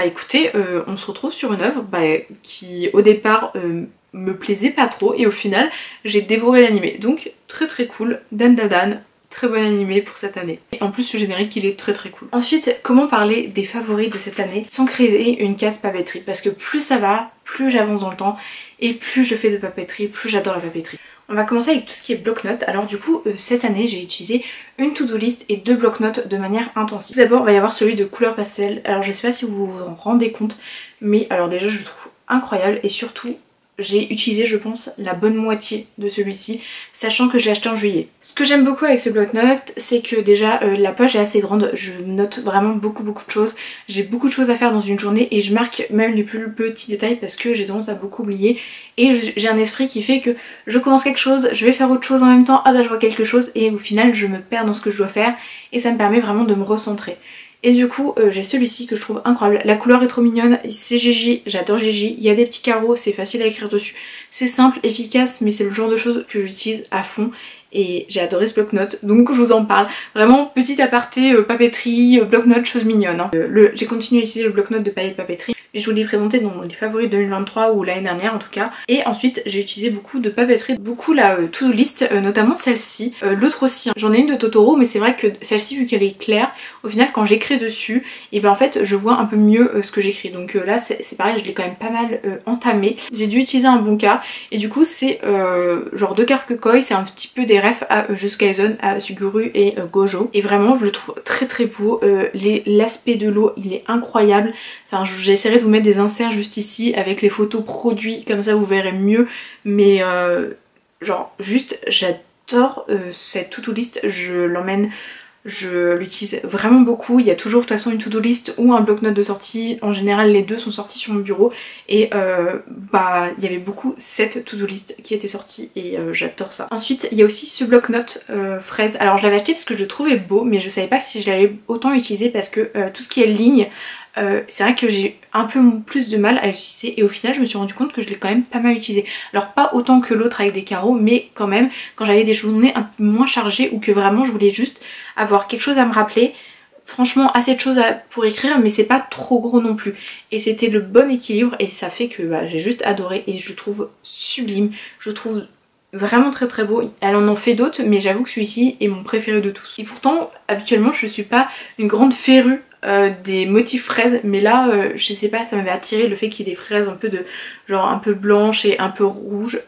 Écoutez, on se retrouve sur une œuvre qui au départ me plaisait pas trop et au final j'ai dévoré l'animé. Donc très cool, Dandadan. Très bon animé pour cette année. Et en plus ce générique il est très cool. Ensuite, comment parler des favoris de cette année sans créer une case papeterie, parce que plus ça va, plus j'avance dans le temps et plus je fais de papeterie, plus j'adore la papeterie. On va commencer avec tout ce qui est bloc-notes. Alors du coup cette année j'ai utilisé une to-do list et 2 bloc-notes de manière intensive. Tout d'abord il va y avoir celui de couleur pastel. Alors je sais pas si vous vous en rendez compte, mais alors déjà je le trouve incroyable, et surtout j'ai utilisé je pense la bonne moitié de celui-ci, sachant que je l'ai acheté en juillet. Ce que j'aime beaucoup avec ce bloc-notes, c'est que déjà la page est assez grande, je note vraiment beaucoup de choses, j'ai beaucoup de choses à faire dans une journée et je marque même les plus petits détails parce que j'ai tendance à beaucoup oublier, et j'ai un esprit qui fait que je commence quelque chose, je vais faire autre chose en même temps, je vois quelque chose et au final je me perds dans ce que je dois faire, et ça me permet vraiment de me recentrer. Et du coup j'ai celui-ci que je trouve incroyable, la couleur est trop mignonne, c'est Gigi, j'adore Gigi, il y a des petits carreaux, c'est facile à écrire dessus, c'est simple, efficace, mais c'est le genre de choses que j'utilise à fond et j'ai adoré ce bloc-notes, donc je vous en parle. Vraiment petit aparté, papeterie, bloc-notes, choses mignonnes. Hein. J'ai continué à utiliser le bloc-notes de paillettes papeterie, et je vous l'ai présenté dans les favoris 2023 ou l'année dernière en tout cas. Et ensuite j'ai utilisé beaucoup de papeterie, beaucoup la to-do list, notamment celle-ci, l'autre aussi. Hein. J'en ai une de Totoro, mais c'est vrai que celle-ci vu qu'elle est claire, au final quand j'écris dessus, et en fait je vois un peu mieux ce que j'écris. Donc là c'est pareil, je l'ai quand même pas mal entamé. J'ai dû utiliser un bon cas, et du coup c'est genre de Koi, c'est un petit peu des refs à Jujutsu Kaisen, à Suguru et Gojo. Et vraiment je le trouve très beau, l'aspect de l'eau il est incroyable. Enfin j'essaierai de vous mettre des inserts juste ici avec les photos produits, comme ça vous verrez mieux, mais genre juste j'adore cette to-do list, je l'emmène je l'utilise vraiment beaucoup. Il y a toujours de toute façon une to-do list ou un bloc-notes de sortie. En général les deux sont sortis sur mon bureau et bah il y avait beaucoup cette to-do list qui était sortie et j'adore ça. Ensuite il y a aussi ce bloc-notes fraise. Alors je l'avais acheté parce que je le trouvais beau mais je savais pas si je l'allais autant utiliser parce que tout ce qui est ligne, c'est vrai que j'ai un peu plus de mal à l'utiliser et au final je me suis rendu compte que je l'ai quand même pas mal utilisé. Alors pas autant que l'autre avec des carreaux mais quand même quand j'avais des journées un peu moins chargées ou que vraiment je voulais juste avoir quelque chose à me rappeler, franchement assez de choses pour écrire mais c'est pas trop gros non plus. Et c'était le bon équilibre et ça fait que bah, j'ai juste adoré et je le trouve sublime, je le trouve vraiment très très beau. Elle en fait d'autres mais j'avoue que celui-ci est mon préféré de tous. Et pourtant habituellement je suis pas une grande férue des motifs fraises mais là je sais pas, ça m'avait attiré le fait qu'il y ait des fraises un peu de genre un peu blanches et un peu rouges.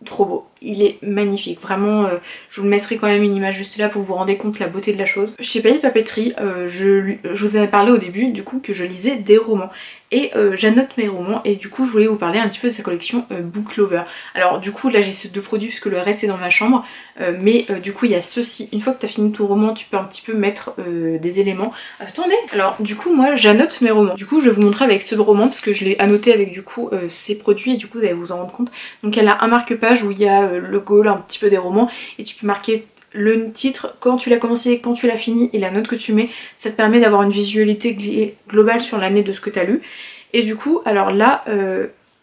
Trop beau, il est magnifique, vraiment je vous mettrai quand même une image juste là pour vous rendre compte de la beauté de la chose. Chez Payet Papeterie, je vous avais parlé au début du coup que je lisais des romans et j'annote mes romans et du coup je voulais vous parler un petit peu de sa collection Book Lover. Alors du coup là j'ai ces deux produits puisque le reste est dans ma chambre mais du coup il y a ceci. Une fois que tu as fini ton roman tu peux un petit peu mettre des éléments. Attendez, alors du coup moi j'annote mes romans. Du coup je vais vous montrer avec ce roman parce que je l'ai annoté avec du coup ces produits et du coup vous allez vous en rendre compte. Donc elle a un marque-page où il y a le goal un petit peu des romans et tu peux marquer le titre, quand tu l'as commencé, quand tu l'as fini et la note que tu mets. Ça te permet d'avoir une visualité globale sur l'année de ce que tu as lu. Et du coup alors là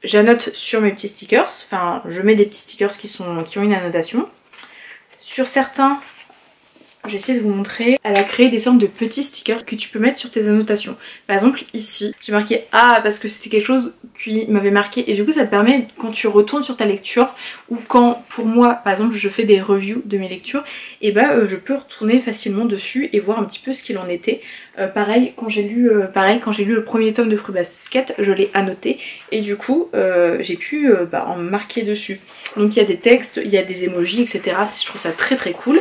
j'annote sur mes petits stickers, enfin je mets des petits stickers qui ont une annotation. Sur certains, j'essaie de vous montrer, elle a créé des sortes de petits stickers que tu peux mettre sur tes annotations. Par exemple ici, j'ai marqué A parce que c'était quelque chose qui m'avait marqué et du coup ça te permet quand tu retournes sur ta lecture ou quand pour moi par exemple je fais des reviews de mes lectures et bah je peux retourner facilement dessus et voir un petit peu ce qu'il en était. Pareil quand j'ai lu le premier tome de Fruit Basket, je l'ai annoté et du coup j'ai pu en marquer dessus. Donc il y a des textes, il y a des emojis etc. Je trouve ça très très cool.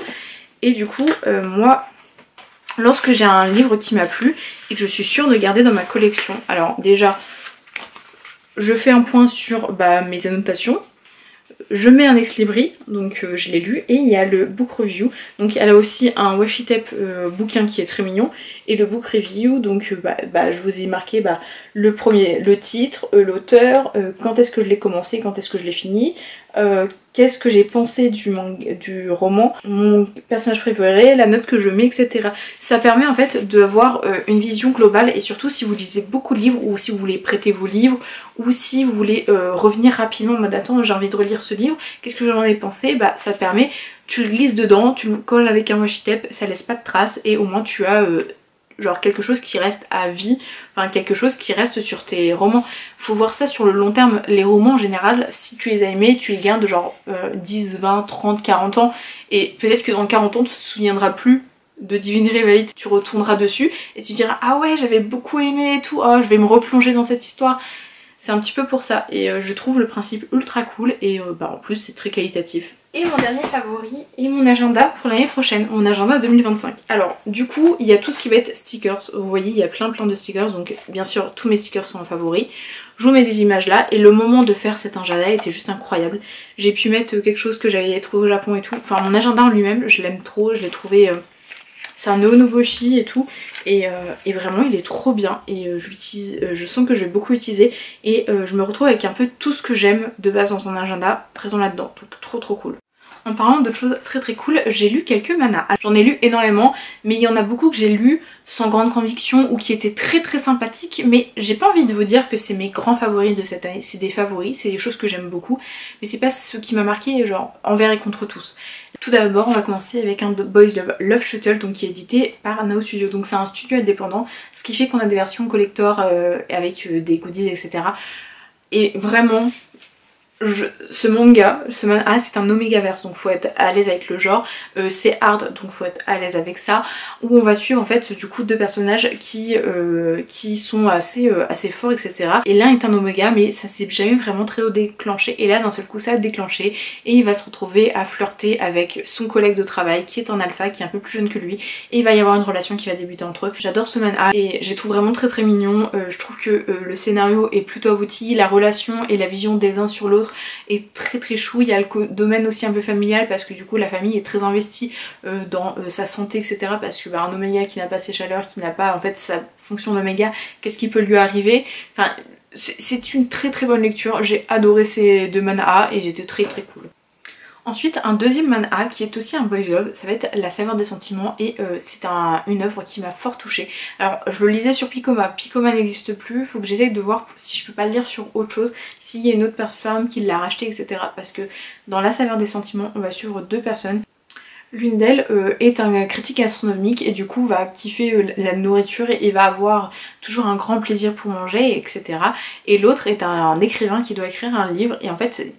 Et du coup moi lorsque j'ai un livre qui m'a plu et que je suis sûre de garder dans ma collection, alors déjà je fais un point sur mes annotations, je mets un ex-libris, donc je l'ai lu, et il y a le book review, donc elle a aussi un washi tape bouquin qui est très mignon, et le book review, donc je vous ai marqué le titre, l'auteur, quand est-ce que je l'ai commencé, quand est-ce que je l'ai fini, qu'est-ce que j'ai pensé du roman, mon personnage préféré, la note que je mets, etc. Ça permet en fait d'avoir une vision globale et surtout si vous lisez beaucoup de livres ou si vous voulez prêter vos livres ou si vous voulez revenir rapidement en mode attends j'ai envie de relire ce livre, qu'est-ce que j'en ai pensé, ça te permet, tu le glisses dedans, tu le colles avec un washi tape, ça laisse pas de traces et au moins tu as genre quelque chose qui reste à vie, enfin quelque chose qui reste sur tes romans. Faut voir ça sur le long terme. Les romans en général, si tu les as aimés, tu les gardes genre 10, 20, 30, 40 ans et peut-être que dans 40 ans tu te souviendras plus de Divine Rivalité, tu retourneras dessus et tu diras ah ouais j'avais beaucoup aimé et tout, oh je vais me replonger dans cette histoire. C'est un petit peu pour ça et je trouve le principe ultra cool et en plus c'est très qualitatif. Et mon dernier favori est mon agenda pour l'année prochaine, mon agenda 2025. Alors du coup il y a tout ce qui va être stickers, vous voyez il y a plein de stickers donc bien sûr tous mes stickers sont en favoris. Je vous mets des images là et le moment de faire cet agenda était juste incroyable. J'ai pu mettre quelque chose que j'avais trouvé au Japon et tout, enfin mon agenda en lui-même je l'aime trop, je l'ai trouvé... c'est un Noonoboshi et tout et vraiment il est trop bien et je sens que je vais beaucoup l'utiliser et je me retrouve avec un peu tout ce que j'aime de base dans un agenda présent là-dedans, donc trop cool. En parlant d'autres choses très cool, j'ai lu quelques manhwas. J'en ai lu énormément mais il y en a beaucoup que j'ai lu sans grande conviction ou qui étaient très sympathiques mais j'ai pas envie de vous dire que c'est mes grands favoris de cette année, c'est des favoris, c'est des choses que j'aime beaucoup mais c'est pas ce qui m'a marqué genre envers et contre tous. Tout d'abord on va commencer avec un Boys Love Shuttle donc qui est édité par Nao Studio, donc c'est un studio indépendant ce qui fait qu'on a des versions collector avec des goodies etc. Et vraiment ce manga c'est un Omegaverse donc faut être à l'aise avec le genre, c'est hard donc faut être à l'aise avec ça, où on va suivre en fait du coup deux personnages qui sont assez forts etc. Et l'un est un Omega mais ça s'est jamais vraiment très haut déclenché et là d'un seul coup ça a déclenché et il va se retrouver à flirter avec son collègue de travail qui est un alpha qui est un peu plus jeune que lui et il va y avoir une relation qui va débuter entre eux. J'adore ce manhwa et je les trouve vraiment très mignon, je trouve que le scénario est plutôt abouti, la relation et la vision des uns sur l'autre l'autre est très très chou. Il y a le domaine aussi un peu familial parce que du coup la famille est très investie dans sa santé, etc. Parce que un oméga qui n'a pas ses chaleurs, qui n'a pas en fait sa fonction d'oméga, qu'est-ce qui peut lui arriver? Enfin, c'est une très très bonne lecture. J'ai adoré ces deux manhwas et j'étais très très cool. Ensuite, un deuxième manhwa qui est aussi un boy love, ça va être La saveur des sentiments et c'est une œuvre qui m'a fort touchée. Alors je le lisais sur Picoma, Picoma n'existe plus, faut que j'essaye de voir si je peux pas le lire sur autre chose, s'il y a une autre personne qui l'a racheté, etc. Parce que dans La saveur des sentiments, on va suivre deux personnes. L'une d'elles est un critique gastronomique et du coup va kiffer la nourriture et va avoir toujours un grand plaisir pour manger, etc. Et l'autre est un écrivain qui doit écrire un livre et en fait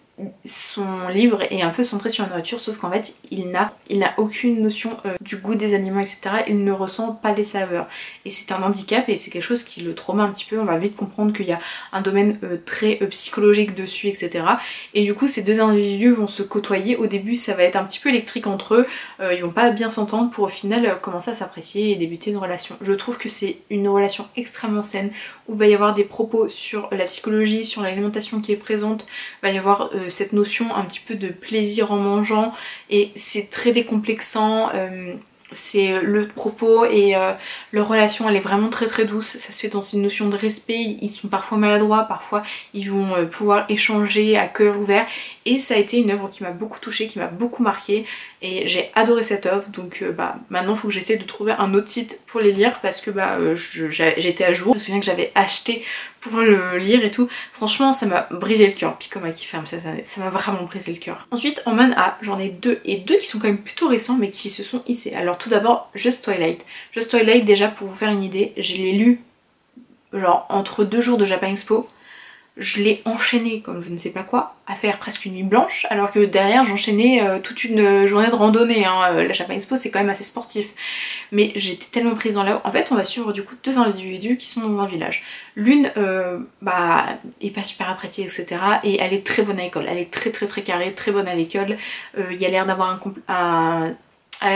son livre est un peu centré sur la nourriture, sauf qu'en fait il n'a aucune notion du goût des aliments, etc. Il ne ressent pas les saveurs et c'est un handicap et c'est quelque chose qui le trauma un petit peu. On va vite comprendre qu'il y a un domaine très psychologique dessus, etc. Et du coup ces deux individus vont se côtoyer. Au début ça va être un petit peu électrique entre eux, ils vont pas bien s'entendre pour au final commencer à s'apprécier et débuter une relation. Je trouve que c'est une relation extrêmement saine où il va y avoir des propos sur la psychologie, sur l'alimentation qui est présente, il va y avoir cette notion un petit peu de plaisir en mangeant et c'est très décomplexant. C'est le propos et leur relation elle est vraiment très très douce, ça se fait dans une notion de respect, ils sont parfois maladroits, parfois ils vont pouvoir échanger à cœur ouvert et ça a été une œuvre qui m'a beaucoup touchée, qui m'a beaucoup marquée et j'ai adoré cette œuvre donc maintenant il faut que j'essaie de trouver un autre site pour les lire parce que j'étais à jour. Je me souviens que j'avais acheté pour le lire et tout, franchement ça m'a brisé le cœur, Picoma qui ferme cette année, ça m'a vraiment brisé le cœur. Ensuite en manhwa j'en ai deux et deux qui sont quand même plutôt récents mais qui se sont hissés. Alors tout d'abord Just Twilight. Just Twilight déjà pour vous faire une idée, je l'ai lu genre entre 2 jours de Japan Expo. Je l'ai enchaîné comme je ne sais pas quoi, à faire presque une nuit blanche, alors que derrière j'enchaînais toute une journée de randonnée, hein. La Japan Expo c'est quand même assez sportif. Mais j'étais tellement prise dans l'eau. En fait on va suivre du coup deux individus qui sont dans un village. L'une est pas super appréciée, etc. Et elle est très bonne à l'école, elle est très carrée, très bonne à l'école. Il y a l'air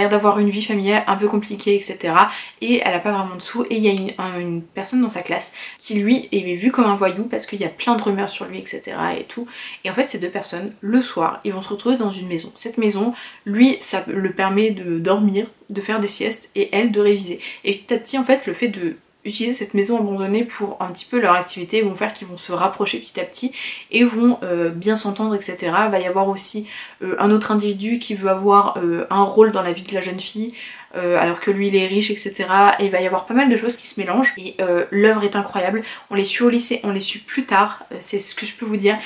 d'avoir une vie familiale un peu compliquée, etc. Et elle a pas vraiment de sous. Et il y a une personne dans sa classe qui lui est vu comme un voyou parce qu'il y a plein de rumeurs sur lui, etc. et tout. Et en fait ces deux personnes, le soir, ils vont se retrouver dans une maison. Cette maison, lui, ça le permet de dormir, de faire des siestes et elle de réviser. Et petit à petit, en fait, le fait de utiliser cette maison abandonnée pour un petit peu leur activité vont faire qu'ils vont se rapprocher petit à petit et vont bien s'entendre, etc. Il va y avoir aussi un autre individu qui veut avoir un rôle dans la vie de la jeune fille alors que lui il est riche, etc. Et il va y avoir pas mal de choses qui se mélangent et l'œuvre est incroyable. On les suit au lycée, on les suit plus tard, c'est ce que je peux vous dire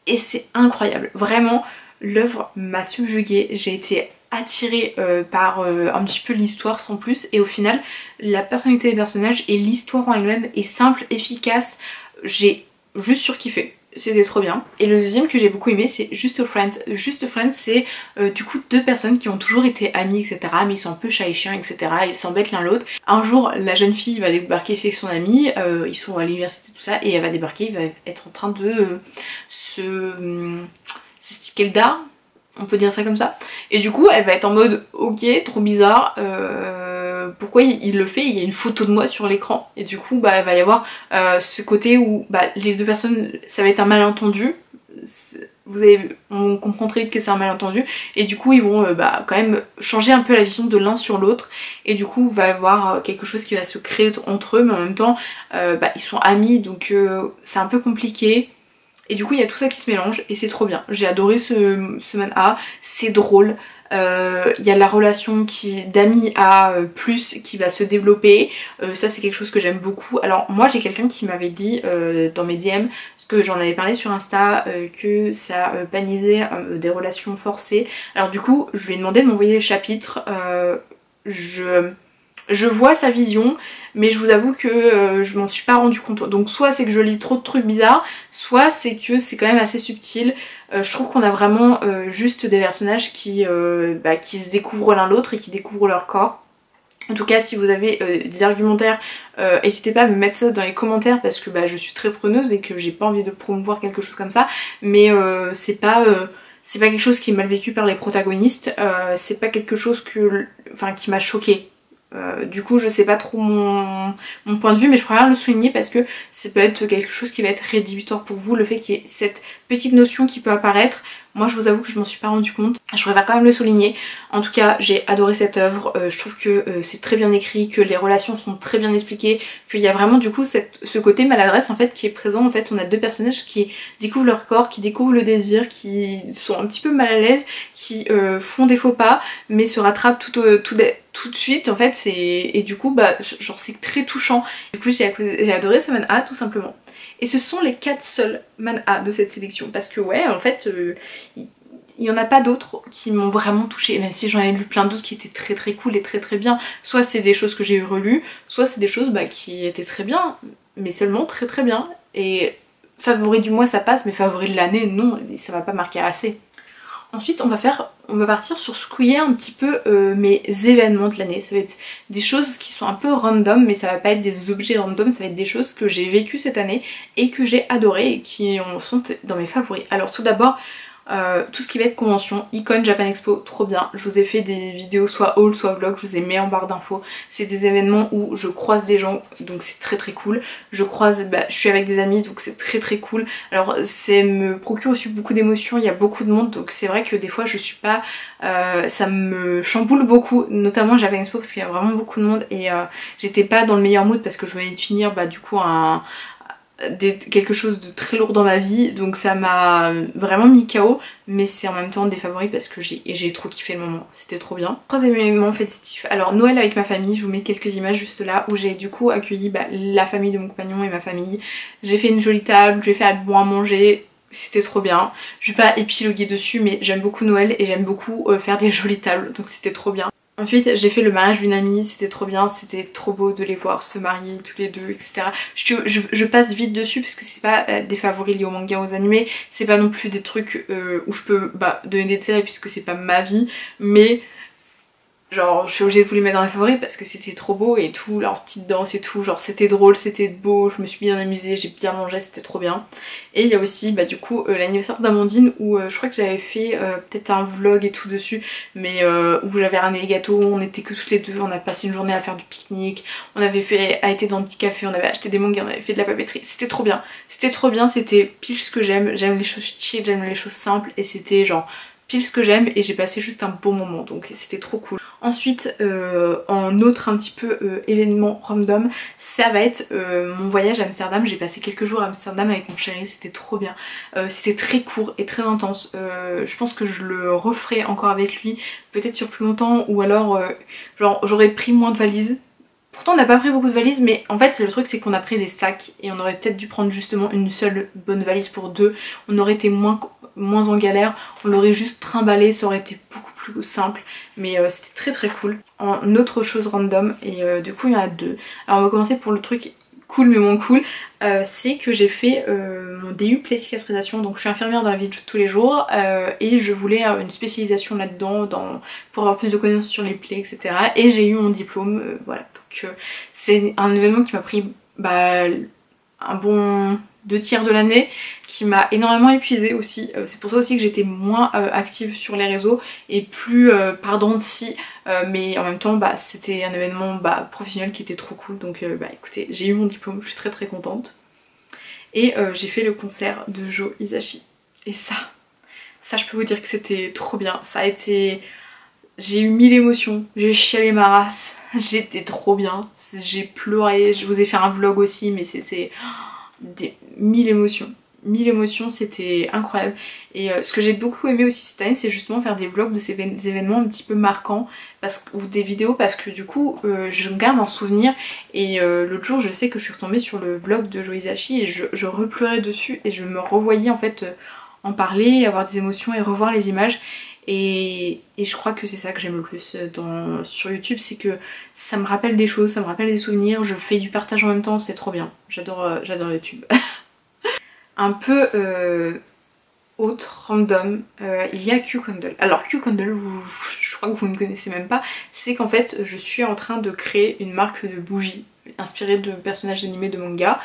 et c'est incroyable. Vraiment l'œuvre m'a subjuguée, j'ai été attirée par un petit peu l'histoire sans plus et au final la personnalité des personnages et l'histoire en elle-même est simple, efficace, j'ai juste surkiffé, c'était trop bien. Et le deuxième que j'ai beaucoup aimé c'est Just Friends. Just Friends c'est du coup deux personnes qui ont toujours été amies, etc. mais ils sont un peu chat et chien, etc. ils s'embêtent l'un l'autre. Un jour la jeune fille va débarquer chez son amie, ils sont à l'université tout ça et elle va débarquer, il va être en train de s'estiquer le dard, on peut dire ça comme ça. Et du coup elle va être en mode ok trop bizarre, pourquoi il le fait, il y a une photo de moi sur l'écran. Et du coup il va y avoir ce côté où les deux personnes, ça va être un malentendu. On comprend très vite que c'est un malentendu et du coup ils vont quand même changer un peu la vision de l'un sur l'autre et du coup il va y avoir quelque chose qui va se créer entre eux mais en même temps ils sont amis donc c'est un peu compliqué. Et du coup il y a tout ça qui se mélange et c'est trop bien. J'ai adoré ce manhwa, c'est drôle. Il y a la relation d'amis à plus qui va se développer. Ça c'est quelque chose que j'aime beaucoup. Alors moi j'ai quelqu'un qui m'avait dit dans mes DM, parce que j'en avais parlé sur Insta, que ça bannisait des relations forcées. Alors du coup je lui ai demandé de m'envoyer les chapitres. Je vois sa vision mais je vous avoue que je m'en suis pas rendu compte. Donc soit c'est que je lis trop de trucs bizarres, soit c'est que c'est quand même assez subtil. Je trouve qu'on a vraiment juste des personnages qui se découvrent l'un l'autre et qui découvrent leur corps. En tout cas si vous avez des argumentaires, n'hésitez pas à me mettre ça dans les commentaires parce que je suis très preneuse et que j'ai pas envie de promouvoir quelque chose comme ça. Mais c'est pas quelque chose qui est mal vécu par les protagonistes, c'est pas quelque chose qui m'a choquée. Du coup je sais pas trop mon point de vue, mais je préfère le souligner parce que ça peut être quelque chose qui va être rédhibitoire pour vous, le fait qu'il y ait cette petite notion qui peut apparaître. Moi je vous avoue que je m'en suis pas rendu compte, je préfère quand même le souligner. En tout cas j'ai adoré cette œuvre, je trouve que c'est très bien écrit, que les relations sont très bien expliquées, qu'il y a vraiment du coup ce côté maladresse en fait qui est présent. En fait on a deux personnages qui découvrent leur corps, qui découvrent le désir, qui sont un petit peu mal à l'aise, qui font des faux pas mais se rattrapent tout de suite en fait, et du coup bah genre c'est très touchant. Du coup j'ai adoré ce manhwa tout simplement. Et ce sont les 4 seuls manhwas de cette sélection parce que ouais en fait il y en a pas d'autres qui m'ont vraiment touchée, même si j'en ai lu plein d'autres qui étaient très cool et très bien. Soit c'est des choses que j'ai relues, soit c'est des choses bah, qui étaient très bien, mais seulement très bien. Et favori du mois ça passe, mais favori de l'année non, ça va pas marquer assez. Ensuite on va partir sur ce qui est un petit peu mes événements de l'année. Ça va être des choses qui sont un peu random, mais ça va pas être des objets random, ça va être des choses que j'ai vécues cette année et que j'ai adoré et qui sont dans mes favoris. Alors tout d'abord tout ce qui va être convention, Icon Japan Expo, trop bien. Je vous ai fait des vidéos soit haul soit vlog, je vous ai mis en barre d'infos. C'est des événements où je croise des gens, donc c'est très cool. Je suis avec des amis, donc c'est très cool. Alors ça me procure aussi beaucoup d'émotions, il y a beaucoup de monde, donc c'est vrai que des fois je suis pas... ça me chamboule beaucoup, notamment Japan Expo parce qu'il y a vraiment beaucoup de monde et j'étais pas dans le meilleur mood parce que je venais de finir du coup quelque chose de très lourd dans ma vie, donc ça m'a vraiment mis KO, mais c'est en même temps des favoris parce que j'ai trop kiffé le moment, c'était trop bien. Troisième élément festif, alors Noël avec ma famille, je vous mets quelques images juste là où j'ai du coup accueilli la famille de mon compagnon et ma famille. J'ai fait une jolie table, j'ai fait bon à manger, c'était trop bien. Je vais pas épiloguer dessus mais j'aime beaucoup Noël et j'aime beaucoup faire des jolies tables, donc c'était trop bien. Ensuite j'ai fait le mariage d'une amie, c'était trop bien, c'était trop beau de les voir se marier tous les deux, etc. Je passe vite dessus parce que c'est pas des favoris liés au manga, aux animés, c'est pas non plus des trucs où je peux donner des détails puisque c'est pas ma vie, mais genre je suis obligée de vous les mettre dans les favoris parce que c'était trop beau et tout, leur petite danse et tout, genre c'était drôle, c'était beau, je me suis bien amusée, j'ai bien mangé, c'était trop bien. Et il y a aussi du coup l'anniversaire d'Amandine où je crois que j'avais fait peut-être un vlog et tout dessus, mais où j'avais ramené les gâteaux, on était que toutes les deux, on a passé une journée à faire du pique-nique, on avait été dans un petit café, on avait acheté des mangas, on avait fait de la papeterie, c'était trop bien, c'était pile ce que j'aime les choses chill, j'aime les choses simples et c'était genre pile ce que j'aime et j'ai passé juste un bon moment, donc c'était trop cool. Ensuite en autre un petit peu événement random, ça va être mon voyage à Amsterdam. J'ai passé quelques jours à Amsterdam avec mon chéri, c'était trop bien, c'était très court et très intense. Je pense que je le referai encore avec lui, peut-être sur plus longtemps, ou alors genre j'aurais pris moins de valises. Pourtant on n'a pas pris beaucoup de valises, mais en fait le truc c'est qu'on a pris des sacs et on aurait peut-être dû prendre justement une seule bonne valise pour deux. On aurait été moins en galère, on l'aurait juste trimballé, ça aurait été beaucoup plus simple, mais c'était très cool. En autre chose random, et du coup il y en a deux. Alors on va commencer pour le truc cool mais moins cool, c'est que j'ai fait mon DU plaie cicatrisation, donc je suis infirmière dans la vie de tous les jours et je voulais une spécialisation là-dedans pour avoir plus de connaissances sur les plaies, etc. Et j'ai eu mon diplôme, voilà, donc c'est un événement qui m'a pris un bon 2/3 de l'année, qui m'a énormément épuisée aussi. C'est pour ça aussi que j'étais moins active sur les réseaux et plus pardon si, mais en même temps c'était un événement professionnel qui était trop cool, donc écoutez, j'ai eu mon diplôme, je suis très contente. Et j'ai fait le concert de Jo Hisashi et ça je peux vous dire que c'était trop bien. Ça a été... J'ai eu 1000 émotions, j'ai chialé ma race, j'étais trop bien, j'ai pleuré, je vous ai fait un vlog aussi, mais c'était des 1000 émotions. 1000 émotions, c'était incroyable. Et ce que j'ai beaucoup aimé aussi cette année, c'est justement faire des vlogs de ces événements un petit peu marquants, ou des vidéos, parce que du coup je me garde en souvenir. Et l'autre jour je sais que je suis retombée sur le vlog de Jo Hisashi et je repleurais dessus et je me revoyais en fait en parler, avoir des émotions et revoir les images. Et je crois que c'est ça que j'aime le plus sur YouTube, c'est que ça me rappelle des choses, ça me rappelle des souvenirs, je fais du partage en même temps, c'est trop bien. J'adore YouTube. Un peu autre, random, il y a Q-Candle. Alors Q-Candle, je crois que vous ne connaissez même pas, c'est qu'en fait je suis en train de créer une marque de bougies inspirée de personnages animés de manga.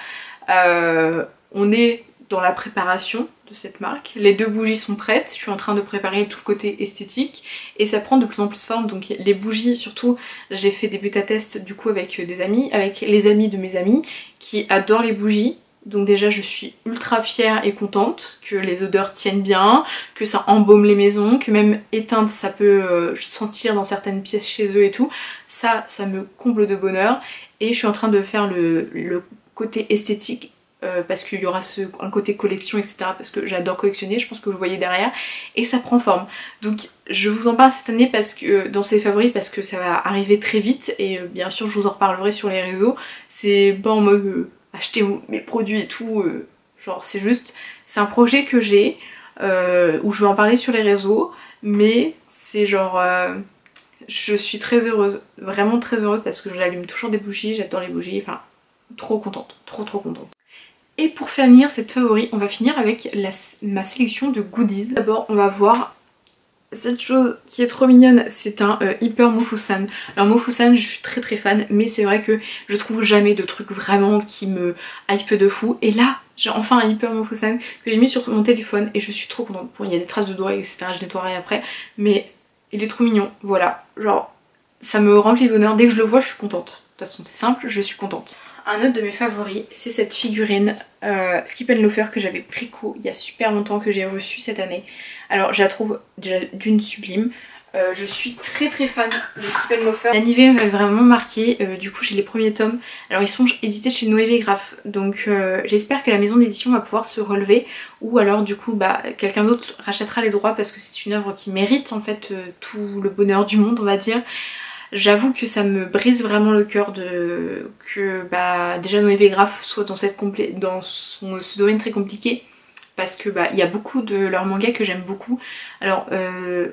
On est dans la préparation de cette marque. Les 2 bougies sont prêtes, je suis en train de préparer tout le côté esthétique et ça prend de plus en plus forme. Donc les bougies, surtout, j'ai fait des bêta-tests du coup avec des amis, avec les amis de mes amis qui adorent les bougies. Donc déjà je suis ultra fière et contente que les odeurs tiennent bien, que ça embaume les maisons, que même éteinte ça peut sentir dans certaines pièces chez eux et tout. Ça me comble de bonheur et je suis en train de faire le côté esthétique parce qu'il y aura un côté collection etc. parce que j'adore collectionner, je pense que vous le voyez derrière et ça prend forme. Donc je vous en parle cette année parce que dans ces favoris parce que ça va arriver très vite et bien sûr je vous en reparlerai sur les réseaux. C'est pas en mode acheter mes produits et tout, genre c'est juste, c'est un projet que j'ai où je vais en parler sur les réseaux mais c'est genre je suis très heureuse, vraiment très heureuse parce que j'allume toujours des bougies, j'adore les bougies, enfin trop contente, trop contente. Et pour finir cette favori, on va finir avec ma sélection de goodies. D'abord on va voir cette chose qui est trop mignonne, c'est un Hyper Mofussan. Alors Mofussan je suis très fan mais c'est vrai que je trouve jamais de trucs vraiment qui me hype de fou. Et là j'ai enfin un Hyper Mofussan que j'ai mis sur mon téléphone et je suis trop contente. Bon il y a des traces de doigts etc, je nettoierai après mais il est trop mignon, voilà. Genre ça me remplit de bonheur, dès que je le vois je suis contente. De toute façon c'est simple, je suis contente. Un autre de mes favoris, c'est cette figurine Skip & Loafer que j'avais préco il y a super longtemps, que j'ai reçue cette année. Alors je la trouve déjà d'une sublime. Je suis très fan de Skip & Loafer. L'anniversaire m'avait vraiment marqué, du coup j'ai les premiers tomes. Alors ils sont édités chez Noévé Graph, donc j'espère que la maison d'édition va pouvoir se relever. Ou alors du coup bah, quelqu'un d'autre rachètera les droits parce que c'est une œuvre qui mérite en fait tout le bonheur du monde on va dire. J'avoue que ça me brise vraiment le cœur que bah, déjà Noévé Graph soit dans ce domaine très compliqué parce que bah, y a beaucoup de leurs mangas que j'aime beaucoup. Alors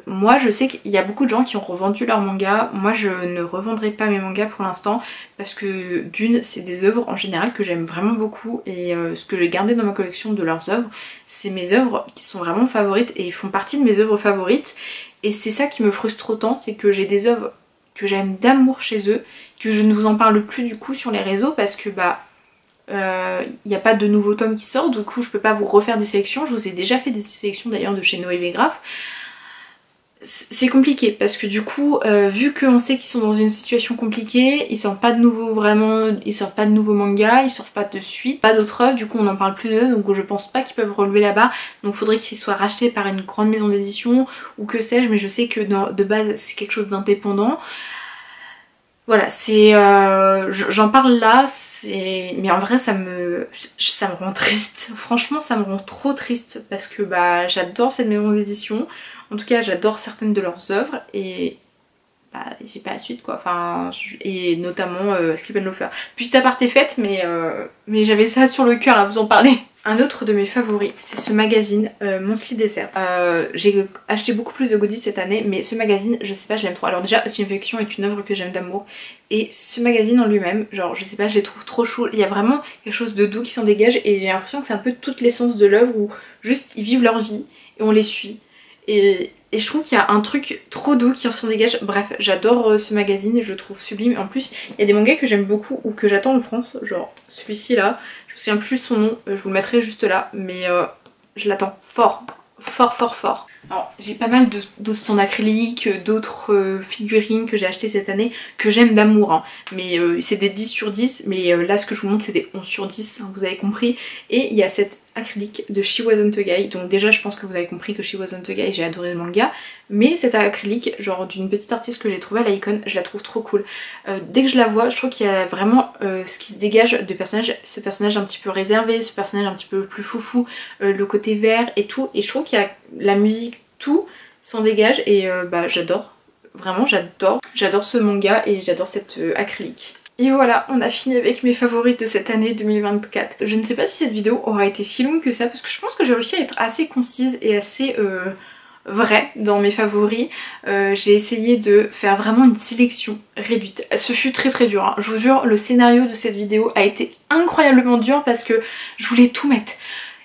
moi je sais qu'il y a beaucoup de gens qui ont revendu leurs mangas, moi je ne revendrai pas mes mangas pour l'instant parce que d'une c'est des œuvres en général que j'aime vraiment beaucoup et ce que j'ai gardé dans ma collection de leurs œuvres c'est mes œuvres qui sont vraiment favorites et ils font partie de mes œuvres favorites et c'est ça qui me frustre autant, c'est que j'ai des œuvres que j'aime d'amour chez eux, que je ne vous en parle plus du coup sur les réseaux parce que bah il n'y a pas de nouveaux tomes qui sortent, du coup je peux pas vous refaire des sélections, je vous ai déjà fait des sélections d'ailleurs de chez Noévé Graph. C'est compliqué parce que du coup vu qu'on sait qu'ils sont dans une situation compliquée, ils sortent pas de nouveaux mangas, ils sortent pas de suite, pas d'autres œuvres, du coup on n'en parle plus d'eux donc je pense pas qu'ils peuvent relever là-bas, donc faudrait qu'ils soient rachetés par une grande maison d'édition ou que sais-je, mais je sais que de base c'est quelque chose d'indépendant. Voilà, c'est j'en parle là, mais en vrai ça me rend triste. Franchement ça me rend trop triste parce que bah j'adore cette maison d'édition. En tout cas j'adore certaines de leurs œuvres et bah j'ai pas la suite quoi. Enfin et notamment Skip & Loafer. Petite aparté faite mais j'avais ça sur le cœur à vous en parler. Un autre de mes favoris, c'est ce magazine Monthly Dessert. J'ai acheté beaucoup plus de goodies cette année, mais ce magazine, je sais pas, je l'aime trop. Alors déjà, Cinéfiction est une œuvre que j'aime d'amour. Et ce magazine en lui-même, genre je sais pas, je les trouve trop chou. Il y a vraiment quelque chose de doux qui s'en dégage et j'ai l'impression que c'est un peu toute l'essence de l'œuvre où juste ils vivent leur vie et on les suit. Et je trouve qu'il y a un truc trop doux qui s'en dégage. Bref, j'adore ce magazine, je le trouve sublime. En plus, il y a des mangas que j'aime beaucoup ou que j'attends en France, genre celui-ci là. Je me souviens plus de son nom, je vous le mettrai juste là, mais je l'attends fort. Alors j'ai pas mal d'autres stands acryliques, d'autres figurines que j'ai achetées cette année que j'aime d'amour hein. Mais c'est des 10 sur 10, mais là ce que je vous montre c'est des 11 sur 10, hein, vous avez compris. Et il y a cette acrylique de She Wasn't a Guy, donc déjà je pense que vous avez compris que She Wasn't a Guy, j'ai adoré le manga, mais cette acrylique genre d'une petite artiste que j'ai trouvée à l'Icon, je la trouve trop cool. Dès que je la vois je trouve qu'il y a vraiment ce qui se dégage de personnage, ce personnage un petit peu réservé, ce personnage un petit peu plus foufou, le côté vert et tout, et je trouve qu'il y a la musique, tout s'en dégage et bah j'adore, vraiment j'adore ce manga et j'adore cette acrylique. Et voilà, on a fini avec mes favoris de cette année 2024. Je ne sais pas si cette vidéo aura été si longue que ça parce que je pense que j'ai réussi à être assez concise et assez vraie dans mes favoris. J'ai essayé de faire vraiment une sélection réduite. Ce fut très dur, hein. Je vous jure, le scénario de cette vidéo a été incroyablement dur parce que je voulais tout mettre.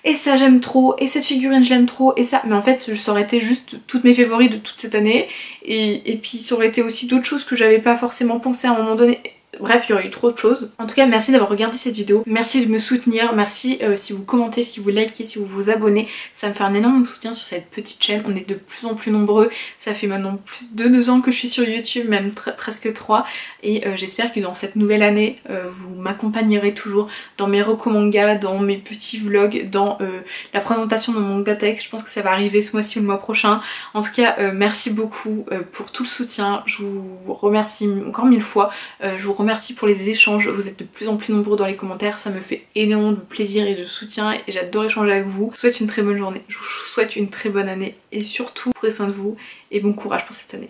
Et ça j'aime trop, et cette figurine je l'aime trop, et ça, mais en fait ça aurait été juste toutes mes favoris de toute cette année, et puis ça aurait été aussi d'autres choses que j'avais pas forcément pensé à un moment donné. Bref, il y aurait eu trop de choses. En tout cas, merci d'avoir regardé cette vidéo. Merci de me soutenir. Merci si vous commentez, si vous likez, si vous vous abonnez. Ça me fait un énorme soutien sur cette petite chaîne. On est de plus en plus nombreux. Ça fait maintenant plus de 2 ans que je suis sur YouTube, même presque 3. Et j'espère que dans cette nouvelle année, vous m'accompagnerez toujours dans mes recommangas, dans mes petits vlogs, dans la présentation de mon Mangatech. Je pense que ça va arriver ce mois-ci ou le mois prochain. En tout cas, merci beaucoup pour tout le soutien. Je vous remercie encore 1000 fois. Je vous remercie pour les échanges, vous êtes de plus en plus nombreux dans les commentaires, ça me fait énormément de plaisir et de soutien et j'adore échanger avec vous. Je vous souhaite une très bonne journée, je vous souhaite une très bonne année et surtout prenez soin de vous et bon courage pour cette année.